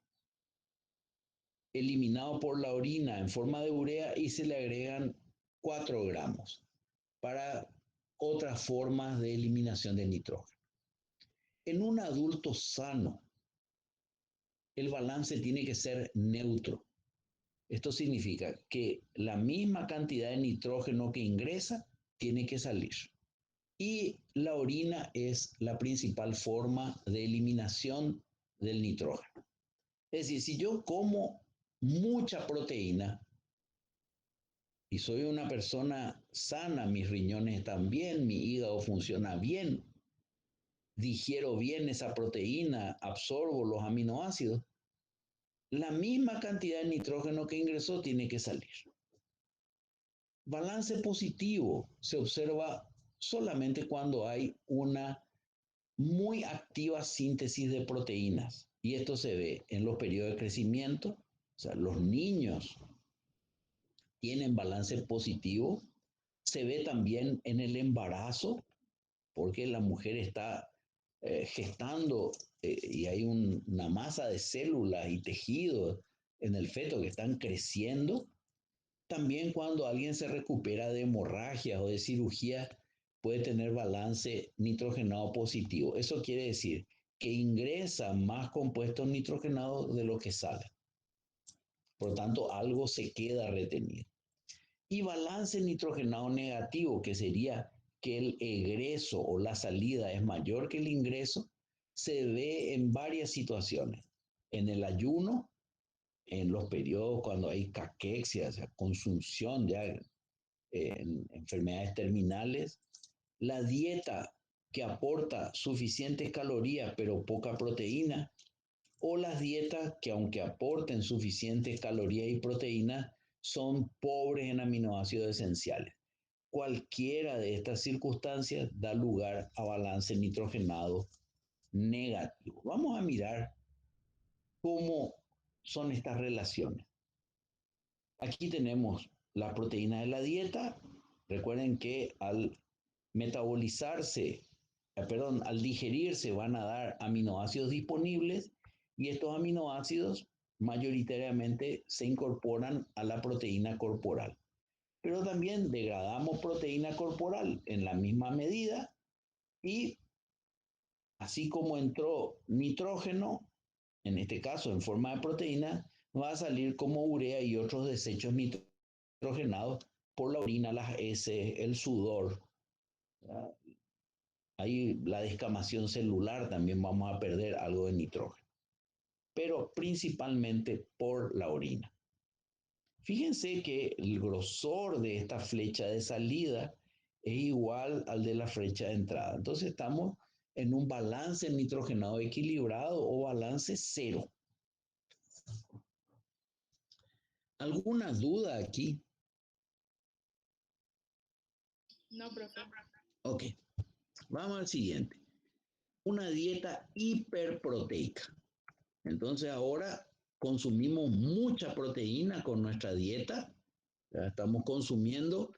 S1: eliminado por la orina en forma de urea y se le agregan 4 gramos para otras formas de eliminación de nitrógeno. En un adulto sano, el balance tiene que ser neutro. Esto significa que la misma cantidad de nitrógeno que ingresa tiene que salir. Y la orina es la principal forma de eliminación del nitrógeno. Es decir, si yo como mucha proteína y soy una persona sana, mis riñones están bien, mi hígado funciona bien, digiero bien esa proteína, absorbo los aminoácidos, la misma cantidad de nitrógeno que ingresó tiene que salir. Balance positivo se observa solamente cuando hay una muy activa síntesis de proteínas. Y esto se ve en los periodos de crecimiento, o sea, los niños tienen balance positivo. Se ve también en el embarazo, porque la mujer está gestando y hay una masa de células y tejidos en el feto que están creciendo. También cuando alguien se recupera de hemorragias o de cirugía, puede tener balance nitrogenado positivo. Eso quiere decir que ingresa más compuestos nitrogenados de lo que sale. Por lo tanto, algo se queda retenido. Y balance nitrogenado negativo, que sería que el egreso o la salida es mayor que el ingreso, se ve en varias situaciones. En el ayuno, en los periodos cuando hay caquexia, o sea, consunción ya en enfermedades terminales, la dieta que aporta suficientes calorías pero poca proteína, o las dietas que aunque aporten suficientes calorías y proteínas, son pobres en aminoácidos esenciales. Cualquiera de estas circunstancias da lugar a balance nitrogenado negativo. Vamos a mirar cómo son estas relaciones. Aquí tenemos la proteína de la dieta. Recuerden que al metabolizarse, al digerirse van a dar aminoácidos disponibles y estos aminoácidos mayoritariamente se incorporan a la proteína corporal. Pero también degradamos proteína corporal en la misma medida y así como entró nitrógeno, en este caso en forma de proteína, va a salir como urea y otros desechos nitrogenados por la orina, las heces, el sudor. Ahí la descamación celular también vamos a perder algo de nitrógeno, pero principalmente por la orina. Fíjense que el grosor de esta flecha de salida es igual al de la flecha de entrada. Entonces estamos en un balance nitrogenado equilibrado o balance cero. ¿Alguna duda aquí?
S3: No, profe.
S1: Ok, vamos al siguiente. Una dieta hiperproteica. Entonces ahora consumimos mucha proteína con nuestra dieta. Ya estamos consumiendo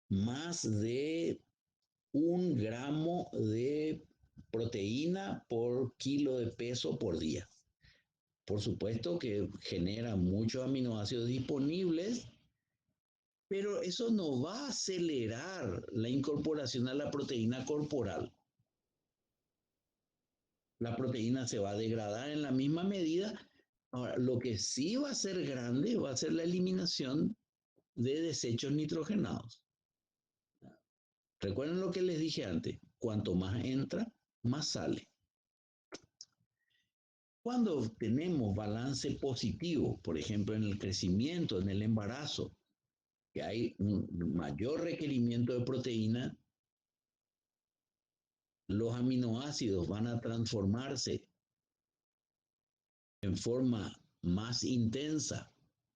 S1: más de 1 gramo de proteína por kilo de peso por día. Por supuesto que genera muchos aminoácidos disponibles, pero eso no va a acelerar la incorporación a la proteína corporal. La proteína se va a degradar en la misma medida. Ahora, lo que sí va a ser grande va a ser la eliminación de desechos nitrogenados. Recuerden lo que les dije antes, cuanto más entra, más sale. Cuando tenemos balance positivo, por ejemplo en el crecimiento, en el embarazo, que hay un mayor requerimiento de proteína, los aminoácidos van a transformarse en forma más intensa,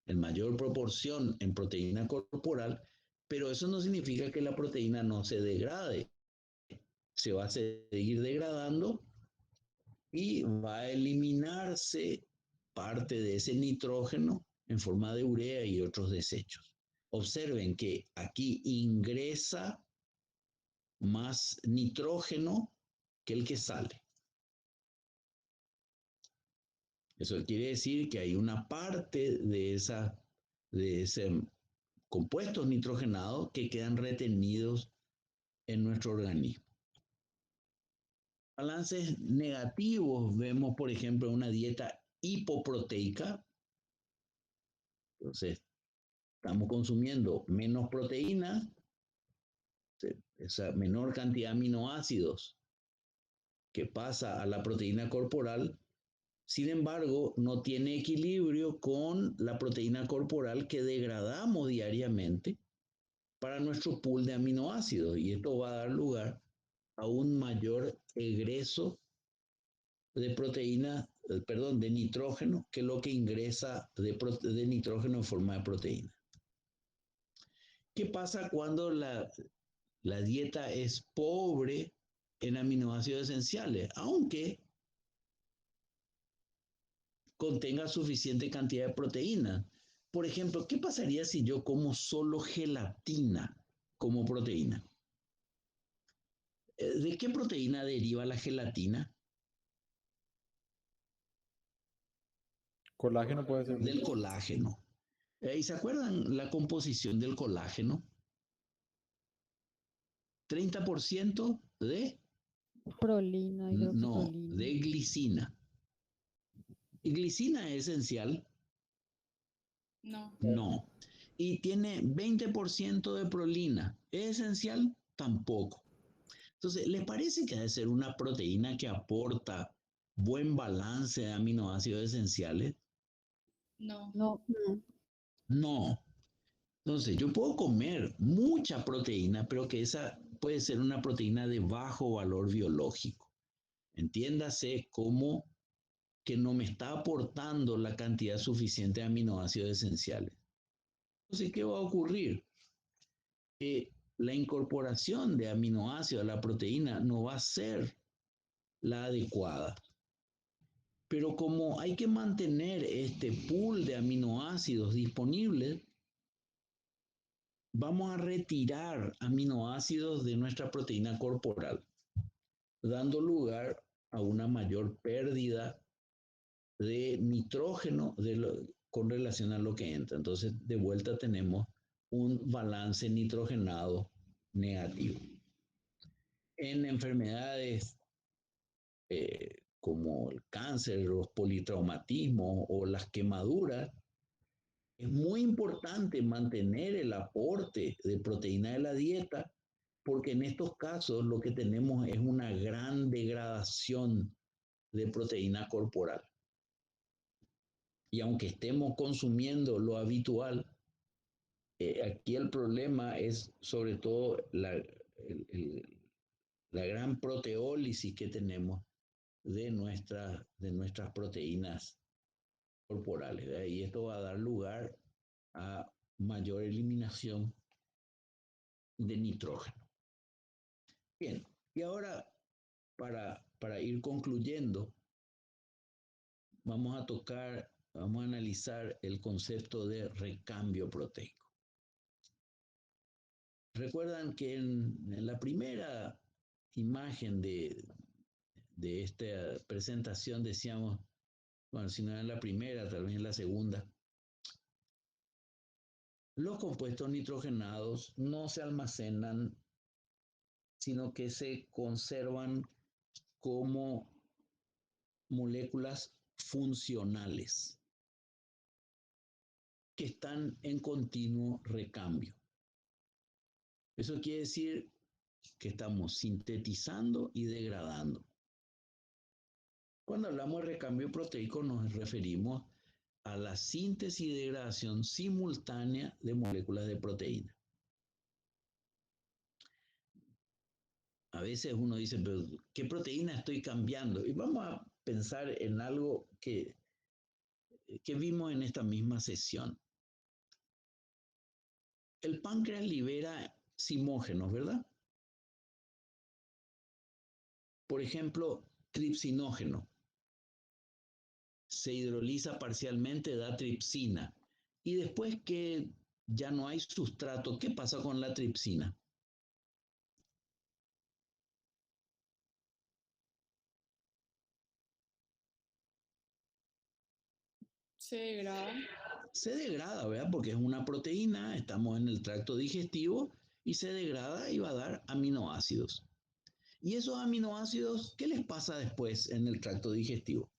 S1: en mayor proporción en proteína corporal, pero eso no significa que la proteína no se degrade. Se va a seguir degradando y va a eliminarse parte de ese nitrógeno en forma de urea y otros desechos. Observen que aquí ingresa más nitrógeno que el que sale. Eso quiere decir que hay una parte de ese compuestos nitrogenados que quedan retenidos en nuestro organismo. Balances negativos vemos, por ejemplo, una dieta hipoproteica. Entonces, estamos consumiendo menos proteína, esa menor cantidad de aminoácidos que pasa a la proteína corporal. Sin embargo, no tiene equilibrio con la proteína corporal que degradamos diariamente para nuestro pool de aminoácidos y esto va a dar lugar a un mayor egreso de proteína de nitrógeno que lo que ingresa de nitrógeno en forma de proteína. ¿Qué pasa cuando la dieta es pobre en aminoácidos esenciales? Aunque contenga suficiente cantidad de proteína. Por ejemplo, ¿qué pasaría si yo como solo gelatina como proteína? ¿De qué proteína deriva la gelatina?
S2: Colágeno puede ser.
S1: Del colágeno. ¿Y se acuerdan la composición del colágeno? 30% de...
S8: Prolina,
S1: No,
S8: hidroxipolina.
S1: de glicina. ¿Y glicina es esencial?
S3: No.
S1: No. ¿Y tiene 20% de prolina? ¿Es esencial? Tampoco. Entonces, ¿les parece que debe ser una proteína que aporta buen balance de aminoácidos esenciales?
S3: No.
S8: No,
S1: No. Entonces, yo puedo comer mucha proteína, pero que esa puede ser una proteína de bajo valor biológico. Entiéndase como que no me está aportando la cantidad suficiente de aminoácidos esenciales. Entonces, ¿qué va a ocurrir? Que la incorporación de aminoácidos a la proteína no va a ser la adecuada. Pero como hay que mantener este pool de aminoácidos disponibles, vamos a retirar aminoácidos de nuestra proteína corporal, dando lugar a una mayor pérdida de nitrógeno con relación a lo que entra. Entonces, de vuelta tenemos un balance nitrogenado negativo. En enfermedades como el cáncer, los politraumatismos o las quemaduras, es muy importante mantener el aporte de proteína de la dieta, porque en estos casos lo que tenemos es una gran degradación de proteína corporal. Y aunque estemos consumiendo lo habitual, aquí el problema es sobre todo la gran proteólisis que tenemos de nuestras proteínas corporales, ¿verdad? Y esto va a dar lugar a mayor eliminación de nitrógeno. Bien, y ahora para ir concluyendo, vamos a analizar el concepto de recambio proteico. Recuerdan que en la primera imagen de esta presentación decíamos, bueno, si no en la primera, tal vez en la segunda, los compuestos nitrogenados no se almacenan, sino que se conservan como moléculas funcionales que están en continuo recambio. Eso quiere decir que estamos sintetizando y degradando. Cuando hablamos de recambio proteico nos referimos a la síntesis y degradación simultánea de moléculas de proteína. A veces uno dice, pero ¿qué proteína estoy cambiando? Y vamos a pensar en algo que vimos en esta misma sesión. El páncreas libera simógenos, ¿verdad? Por ejemplo, tripsinógeno. Se hidroliza parcialmente, da tripsina. Y después que ya no hay sustrato, ¿qué pasa con la tripsina?
S3: Se degrada.
S1: Se degrada, ¿verdad? Porque es una proteína, estamos en el tracto digestivo y se degrada y va a dar aminoácidos. Y esos aminoácidos, ¿qué les pasa después en el tracto digestivo?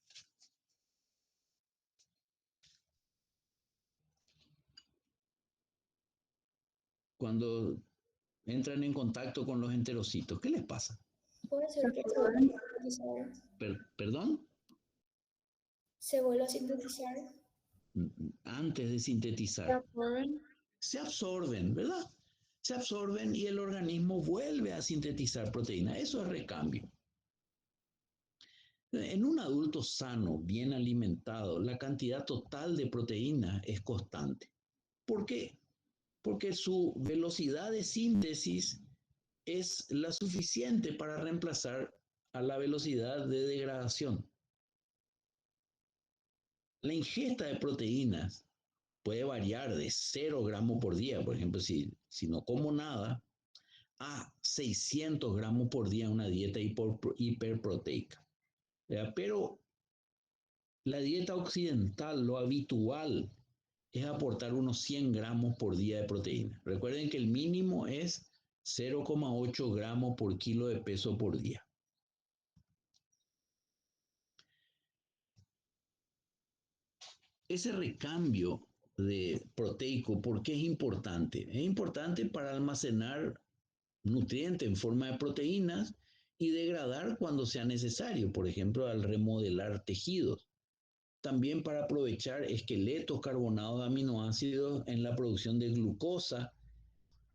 S1: Cuando entran en contacto con los enterocitos, ¿qué les pasa?
S6: Puede ser que se vuelva a sintetizar.
S1: ¿Perdón?
S6: Se vuelva a sintetizar.
S1: Antes de
S3: Se
S1: sintetizar.
S3: absorben.
S1: Se absorben, ¿verdad? Se absorben y el organismo vuelve a sintetizar proteína. Eso es recambio. En un adulto sano, bien alimentado, la cantidad total de proteína es constante. ¿Por qué? Porque su velocidad de síntesis es la suficiente para reemplazar a la velocidad de degradación. La ingesta de proteínas puede variar de 0 gramos por día, por ejemplo, si no como nada, a 600 gramos por día en una dieta hiperproteica. Pero la dieta occidental, lo habitual, es aportar unos 100 gramos por día de proteína. Recuerden que el mínimo es 0,8 gramos por kilo de peso por día. Ese recambio de proteico, ¿por qué es importante? Es importante para almacenar nutrientes en forma de proteínas y degradar cuando sea necesario, por ejemplo, al remodelar tejidos. También para aprovechar esqueletos carbonados de aminoácidos en la producción de glucosa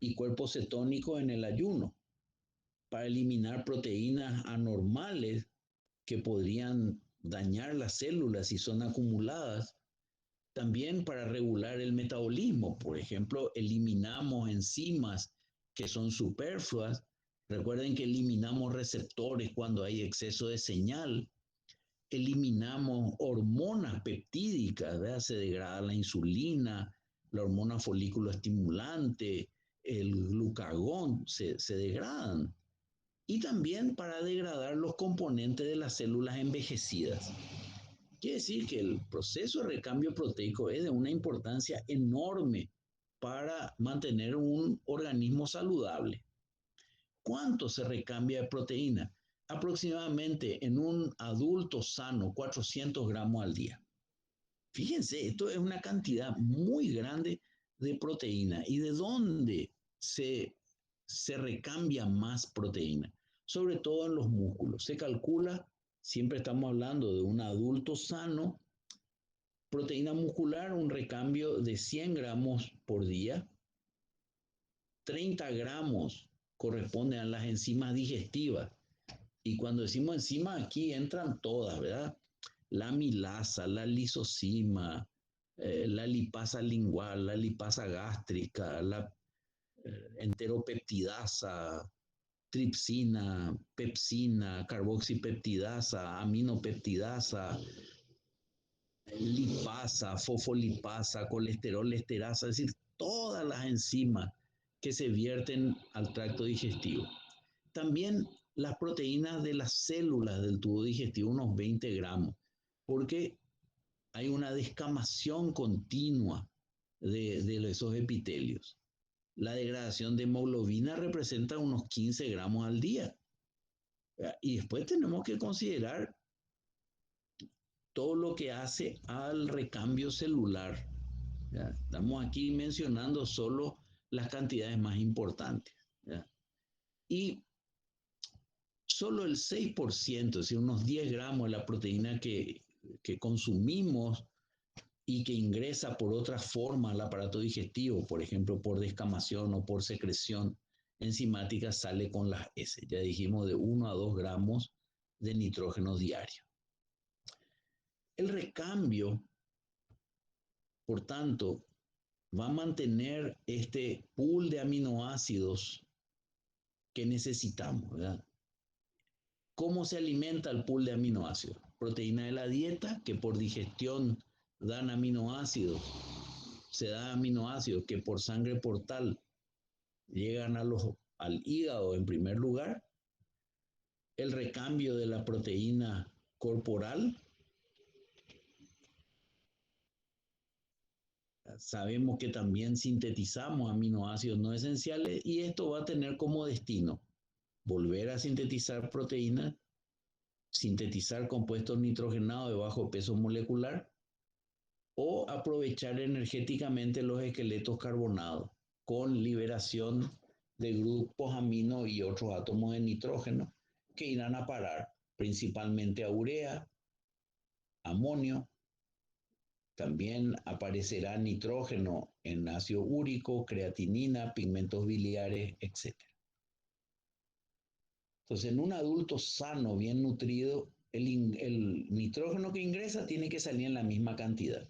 S1: y cuerpos cetónicos en el ayuno, para eliminar proteínas anormales que podrían dañar las células si son acumuladas. También para regular el metabolismo, por ejemplo, eliminamos enzimas que son superfluas. Recuerden que eliminamos receptores cuando hay exceso de señal. Eliminamos hormonas peptídicas, ¿verdad? Se degrada la insulina, la hormona folículo estimulante, el glucagón, se degradan. Y también para degradar los componentes de las células envejecidas. Quiere decir que el proceso de recambio proteico es de una importancia enorme para mantener un organismo saludable. ¿Cuánto se recambia de proteína? Aproximadamente en un adulto sano, 400 gramos al día. Fíjense, esto es una cantidad muy grande de proteína. ¿Y de dónde se recambia más proteína? Sobre todo en los músculos. Se calcula, siempre estamos hablando de un adulto sano, proteína muscular, un recambio de 100 gramos por día. 30 gramos corresponden a las enzimas digestivas. Y cuando decimos enzimas, aquí entran todas, ¿verdad? La amilasa, la lisozima, la lipasa lingual, la lipasa gástrica, la enteropeptidasa, tripsina, pepsina, carboxipeptidasa, aminopeptidasa, lipasa, fosfolipasa, colesterol esterasa, es decir, todas las enzimas que se vierten al tracto digestivo. También las proteínas de las células del tubo digestivo, unos 20 gramos, porque hay una descamación continua de esos epitelios. La degradación de hemoglobina representa unos 15 gramos al día. Y después tenemos que considerar todo lo que hace al recambio celular. ¿Ya? Estamos aquí mencionando solo las cantidades más importantes. ¿Ya? Y solo el 6%, es decir, unos 10 gramos de la proteína que consumimos y que ingresa por otra forma al aparato digestivo, por ejemplo, por descamación o por secreción enzimática, sale con las heces. Ya dijimos de 1 a 2 gramos de nitrógeno diario. El recambio, por tanto, va a mantener este pool de aminoácidos que necesitamos, ¿verdad? ¿Cómo se alimenta el pool de aminoácidos? Proteína de la dieta, que por digestión dan aminoácidos. Se dan aminoácidos que por sangre portal llegan al hígado en primer lugar. El recambio de la proteína corporal. Sabemos que también sintetizamos aminoácidos no esenciales y esto va a tener como destino volver a sintetizar proteínas, sintetizar compuestos nitrogenados de bajo peso molecular o aprovechar energéticamente los esqueletos carbonados con liberación de grupos amino y otros átomos de nitrógeno que irán a parar principalmente a urea, amonio. También aparecerá nitrógeno en ácido úrico, creatinina, pigmentos biliares, etc. Entonces, en un adulto sano, bien nutrido, el nitrógeno que ingresa tiene que salir en la misma cantidad.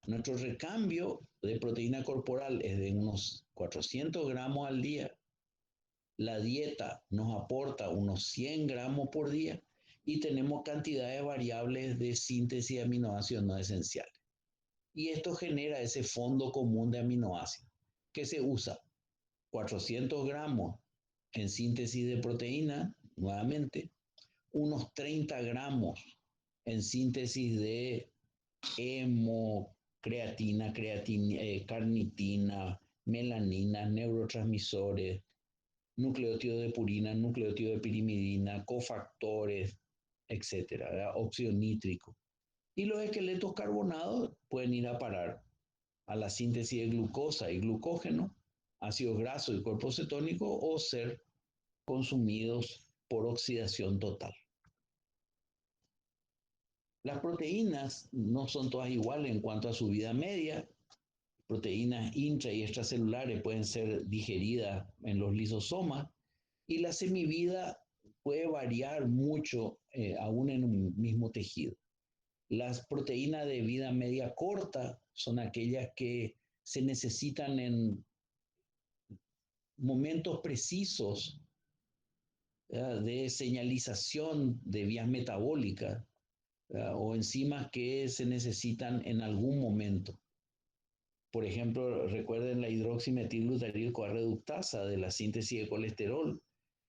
S1: Nuestro recambio de proteína corporal es de unos 400 gramos al día. La dieta nos aporta unos 100 gramos por día y tenemos cantidades variables de síntesis de aminoácidos no esenciales. Y esto genera ese fondo común de aminoácidos que se usa 400 gramos en síntesis de proteína, nuevamente, unos 30 gramos en síntesis de hemo, creatina, carnitina, melanina, neurotransmisores, nucleótido de purina, nucleótido de pirimidina, cofactores, etcétera, ¿verdad? Óxido nítrico. Y los esqueletos carbonados pueden ir a parar a la síntesis de glucosa y glucógeno, ácidos grasos y cuerpo cetónico, o ser consumidos por oxidación total. Las proteínas no son todas iguales en cuanto a su vida media. Proteínas intra y extracelulares pueden ser digeridas en los lisosomas y la semivida puede variar mucho aún en un mismo tejido. Las proteínas de vida media corta son aquellas que se necesitan en momentos precisos de señalización de vías metabólicas o enzimas que se necesitan en algún momento. Por ejemplo, recuerden la hidroximetilglutarid-CoA reductasa de la síntesis de colesterol.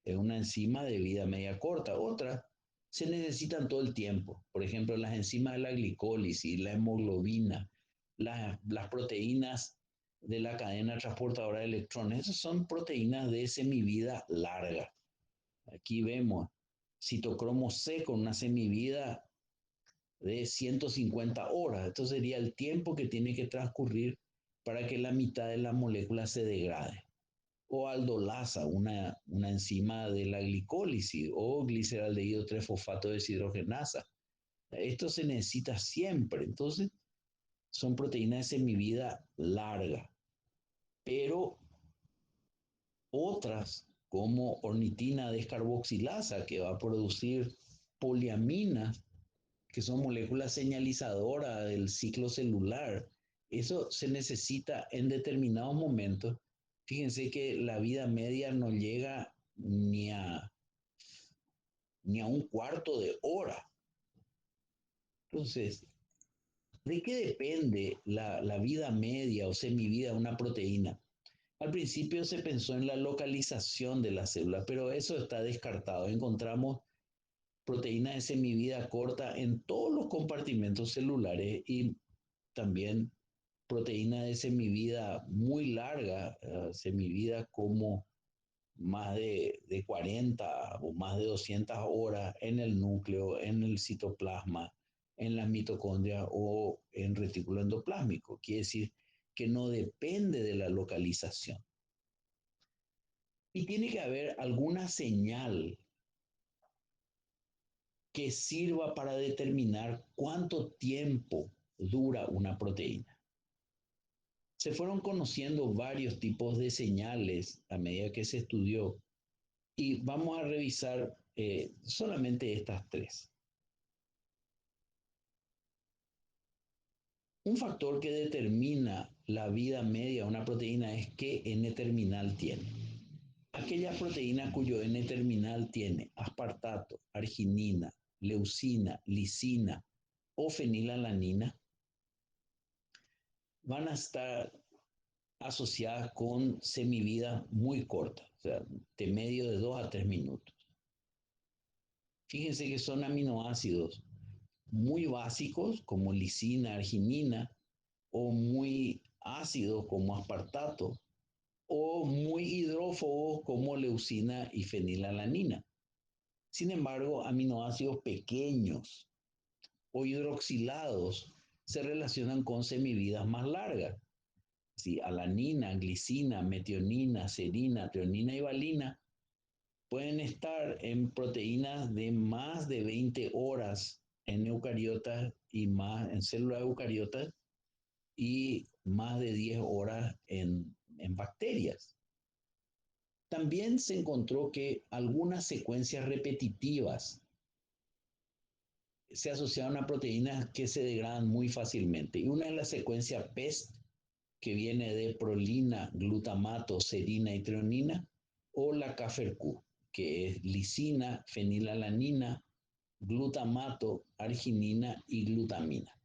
S1: Es una enzima de vida media corta. Otras se necesitan todo el tiempo. Por ejemplo, las enzimas de la glicólisis, la hemoglobina, las proteínas de la cadena transportadora de electrones. Esas son proteínas de semivida larga. Aquí vemos citocromo C con una semivida de 150 horas. Esto sería el tiempo que tiene que transcurrir para que la mitad de la molécula se degrade. O aldolasa, una enzima de la glicólisis, o gliceraldehído 3-fosfato deshidrogenasa. Esto se necesita siempre. Entonces, son proteínas de semivida larga. Pero otras, como ornitina descarboxilasa, que va a producir poliaminas, que son moléculas señalizadoras del ciclo celular, eso se necesita en determinados momentos. Fíjense que la vida media no llega ni a un cuarto de hora. Entonces, ¿de qué depende la vida media o semivida de una proteína? Al principio se pensó en la localización de la célula, pero eso está descartado. Encontramos proteínas de semivida corta en todos los compartimentos celulares y también proteínas de semivida muy larga, semivida como más de 40 o más de 200 horas en el núcleo, en el citoplasma, en la mitocondria o en retículo endoplásmico. Quiere decir que no depende de la localización. Y tiene que haber alguna señal que sirva para determinar cuánto tiempo dura una proteína. Se fueron conociendo varios tipos de señales a medida que se estudió y vamos a revisar solamente estas tres. Un factor que determina la vida media de una proteína es qué N-terminal tiene. Aquella proteína cuyo N-terminal tiene aspartato, arginina, leucina, lisina o fenilalanina van a estar asociadas con semividas muy cortas, o sea, de medio de 2 a 3 minutos. Fíjense que son aminoácidos muy básicos como lisina, arginina, o muy ácidos como aspartato, o muy hidrófobos como leucina y fenilalanina. Sin embargo, aminoácidos pequeños o hidroxilados se relacionan con semividas más largas. Sí, alanina, glicina, metionina, serina, treonina y valina pueden estar en proteínas de más de 20 horas en eucariotas y más en células eucariotas y más de 10 horas en bacterias. También se encontró que algunas secuencias repetitivas se asociaron a proteínas que se degradan muy fácilmente. Y una es la secuencia PES, que viene de prolina, glutamato, serina y treonina, o la CAFERQ, que es lisina, fenilalanina, glutamato, arginina y glutamina.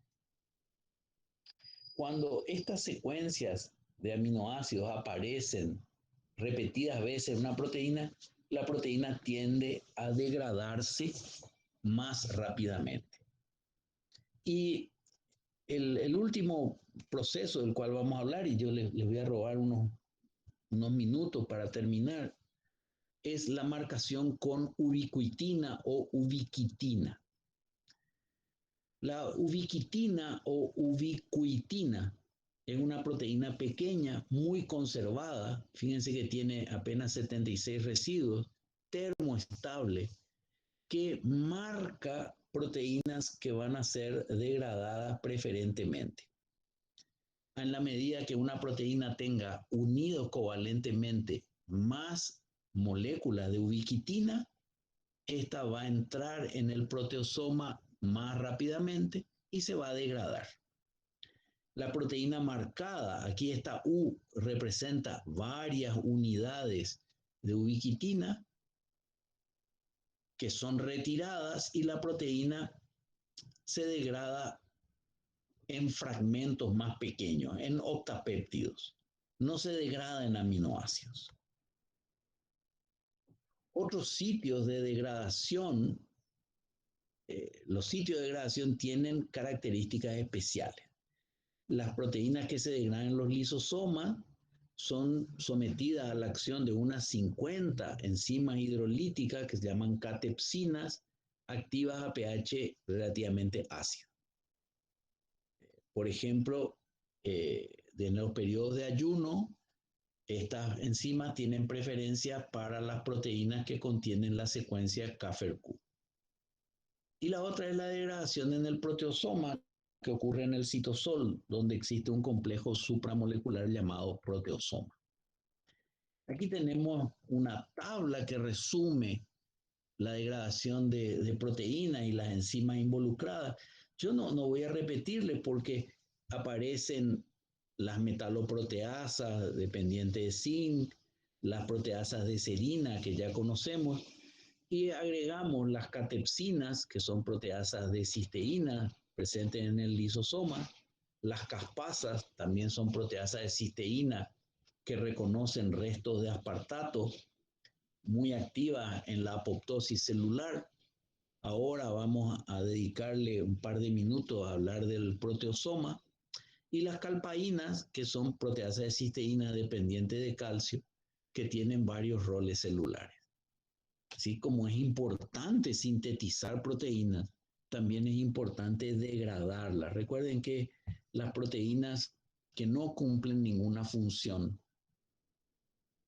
S1: Cuando estas secuencias de aminoácidos aparecen repetidas veces en una proteína, la proteína tiende a degradarse más rápidamente. Y el último proceso del cual vamos a hablar, y yo les voy a robar unos minutos para terminar, es la marcación con ubiquitina o ubiquitina. La ubiquitina o ubiquitina es una proteína pequeña, muy conservada. Fíjense que tiene apenas 76 residuos, termoestable, que marca proteínas que van a ser degradadas preferentemente. En la medida que una proteína tenga unidos covalentemente más moléculas de ubiquitina, esta va a entrar en el proteosoma más rápidamente y se va a degradar. La proteína marcada, aquí esta U representa varias unidades de ubiquitina que son retiradas y la proteína se degrada en fragmentos más pequeños, en octapéptidos. No se degrada en aminoácidos. Otros sitios de degradación, los sitios de degradación tienen características especiales. Las proteínas que se degradan en los lisosomas son sometidas a la acción de unas 50 enzimas hidrolíticas que se llaman catepsinas, activas a pH relativamente ácido. Por ejemplo, en los periodos de ayuno, estas enzimas tienen preferencia para las proteínas que contienen la secuencia CAFERQ. Y la otra es la degradación en el proteosoma, que ocurre en el citosol, donde existe un complejo supramolecular llamado proteosoma. Aquí tenemos una tabla que resume la degradación de proteínas y las enzimas involucradas. Yo no voy a repetirle porque aparecen las metaloproteasas dependientes de zinc, las proteasas de serina que ya conocemos, y agregamos las catepsinas, que son proteasas de cisteína presentes en el lisosoma. Las caspasas también son proteasas de cisteína que reconocen restos de aspartato, muy activas en la apoptosis celular. Ahora vamos a dedicarle un par de minutos a hablar del proteosoma. Y las calpaínas, que son proteasas de cisteína dependientes de calcio, que tienen varios roles celulares. Así como es importante sintetizar proteínas, también es importante degradarlas. Recuerden que las proteínas que no cumplen ninguna función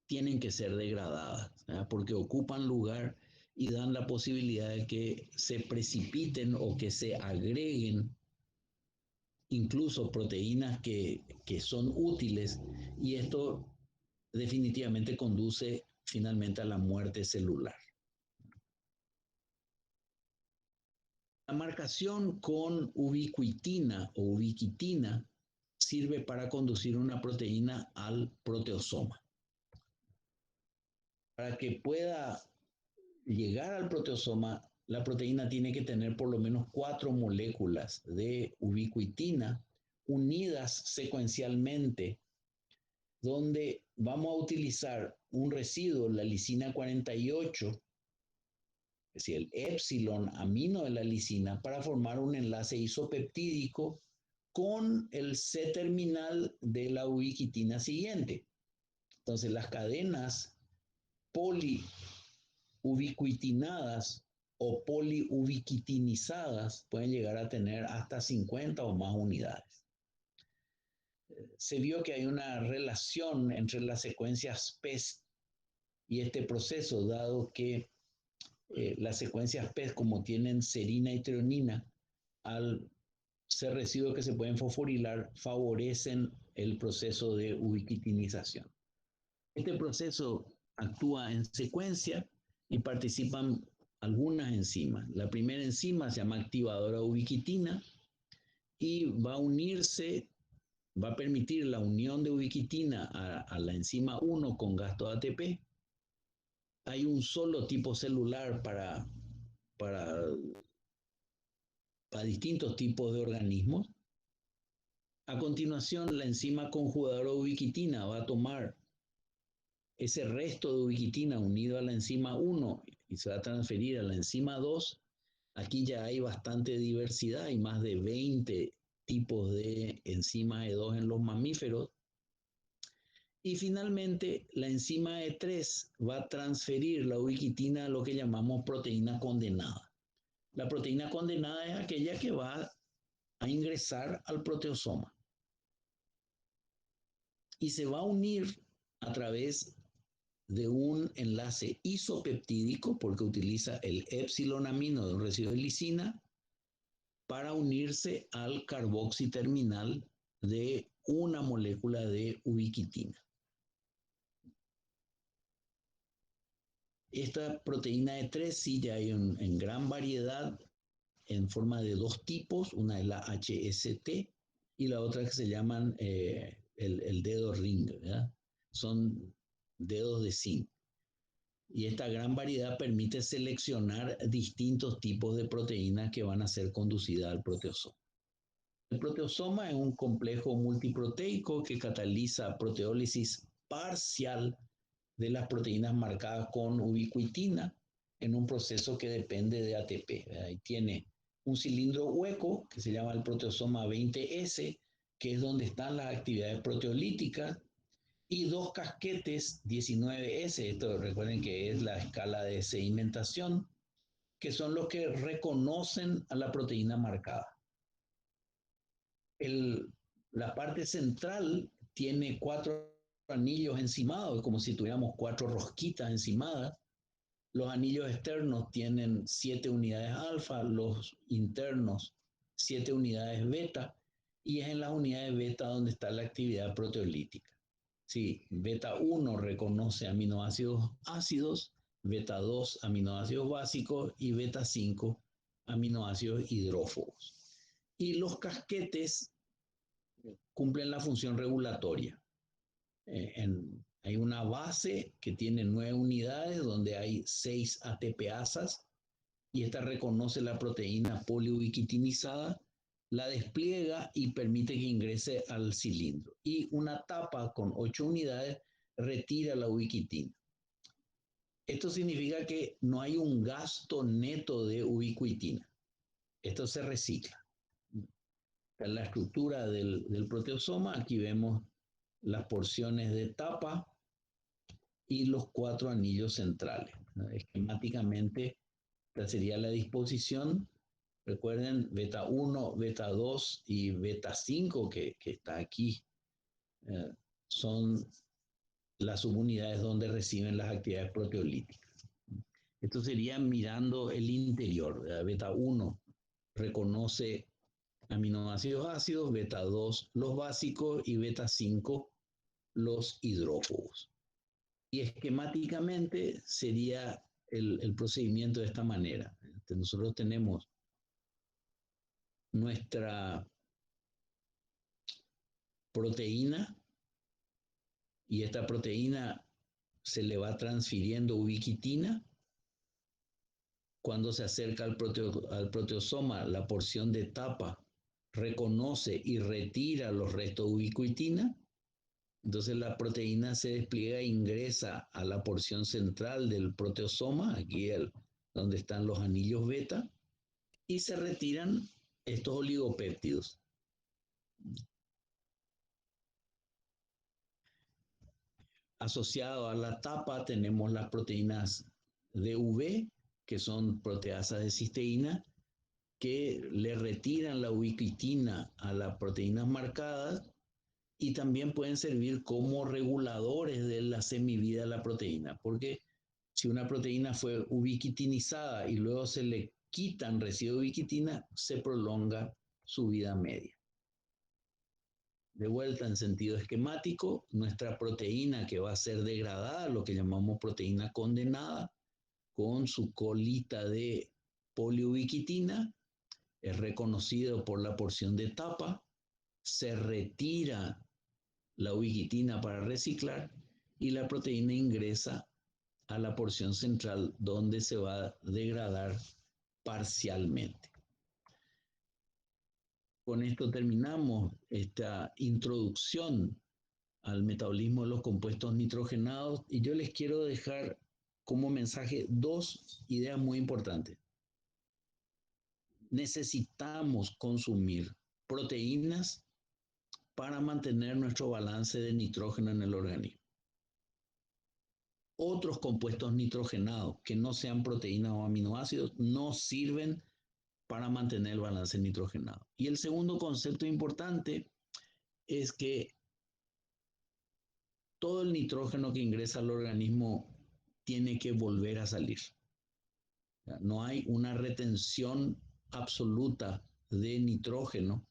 S1: tienen que ser degradadas, ¿verdad? Porque ocupan lugar y dan la posibilidad de que se precipiten o que se agreguen incluso proteínas que son útiles, y esto definitivamente conduce finalmente a la muerte celular. La marcación con ubiquitina o ubiquitina sirve para conducir una proteína al proteosoma. Para que pueda llegar al proteosoma, la proteína tiene que tener por lo menos 4 moléculas de ubiquitina unidas secuencialmente, donde vamos a utilizar un residuo, la lisina 48, es decir, el épsilon amino de la lisina, para formar un enlace isopeptídico con el C-terminal de la ubiquitina siguiente. Entonces, las cadenas poliubiquitinadas o poliubiquitinizadas pueden llegar a tener hasta 50 o más unidades. Se vio que hay una relación entre las secuencias PES y este proceso, dado que las secuencias PES, como tienen serina y treonina, al ser residuos que se pueden fosforilar, favorecen el proceso de ubiquitinización. Este proceso actúa en secuencia y participan algunas enzimas. La primera enzima se llama activadora ubiquitina y va a unirse, va a permitir la unión de ubiquitina a la enzima 1 con gasto de ATP. Hay un solo tipo celular para distintos tipos de organismos. A continuación, la enzima conjugadora ubiquitina va a tomar ese resto de ubiquitina unido a la enzima 1 y se va a transferir a la enzima 2. Aquí ya hay bastante diversidad, hay más de 20 tipos de enzima E2 en los mamíferos. Y finalmente, la enzima E3 va a transferir la ubiquitina a lo que llamamos proteína condenada. La proteína condenada es aquella que va a ingresar al proteosoma y se va a unir a través de un enlace isopeptídico, porque utiliza el epsilonamino de un residuo de lisina para unirse al carboxiterminal de una molécula de ubiquitina. Esta proteína E3 sí ya hay en gran variedad en forma de dos tipos, una es la HST y la otra que se llaman el dedo ring, ¿verdad? Son dedos de zinc. Y esta gran variedad permite seleccionar distintos tipos de proteínas que van a ser conducidas al proteosoma. El proteosoma es un complejo multiproteico que cataliza proteólisis parcial de las proteínas marcadas con ubiquitina en un proceso que depende de ATP, ¿verdad? Y tiene un cilindro hueco que se llama el proteosoma 20S, que es donde están las actividades proteolíticas, y dos casquetes 19S, esto recuerden que es la escala de sedimentación, que son los que reconocen a la proteína marcada. La parte central tiene 4 anillos enzimados, como si tuviéramos 4 rosquitas enzimadas. Los anillos externos tienen 7 unidades alfa, los internos 7 unidades beta, y es en las unidades beta donde está la actividad proteolítica. Sí, beta 1 reconoce aminoácidos ácidos, beta 2 aminoácidos básicos y beta 5 aminoácidos hidrófobos. Y los casquetes cumplen la función regulatoria. Hay una base que tiene 9 unidades donde hay 6 ATPasas y esta reconoce la proteína poliubiquitinizada, la despliega y permite que ingrese al cilindro. Y una tapa con 8 unidades retira la ubiquitina. Esto significa que no hay un gasto neto de ubiquitina. Esto se recicla. En la estructura del proteosoma, aquí vemos las porciones de tapa y los 4 anillos centrales. Esquemáticamente, esta sería la disposición. Recuerden, beta 1, beta 2 y beta 5 que está aquí. Son las subunidades donde reciben las actividades proteolíticas. Esto sería mirando el interior. Beta 1 reconoce aminoácidos ácidos, beta 2 los básicos y beta 5 los hidrófobos. Y esquemáticamente sería el procedimiento de esta manera. Nosotros tenemos nuestra proteína y esta proteína se le va transfiriendo ubiquitina. Cuando se acerca al proteosoma, la porción de tapa reconoce y retira los restos de ubiquitina. Entonces la proteína se despliega e ingresa a la porción central del proteosoma, aquí donde están los anillos beta, y se retiran estos oligopéptidos. Asociado a la tapa tenemos las proteínas DV, que son proteasas de cisteína, que le retiran la ubiquitina a las proteínas marcadas y también pueden servir como reguladores de la semivida de la proteína, porque si una proteína fue ubiquitinizada y luego se le quitan residuos de ubiquitina, se prolonga su vida media. De vuelta en sentido esquemático, nuestra proteína que va a ser degradada, lo que llamamos proteína condenada, con su colita de poliubiquitina, es reconocido por la porción de tapa, se retira la ubiquitina para reciclar y la proteína ingresa a la porción central donde se va a degradar parcialmente. Con esto terminamos esta introducción al metabolismo de los compuestos nitrogenados y yo les quiero dejar como mensaje dos ideas muy importantes. Necesitamos consumir proteínas para mantener nuestro balance de nitrógeno en el organismo. Otros compuestos nitrogenados que no sean proteínas o aminoácidos no sirven para mantener el balance nitrogenado. Y el segundo concepto importante es que todo el nitrógeno que ingresa al organismo tiene que volver a salir. No hay una retención absoluta de nitrógeno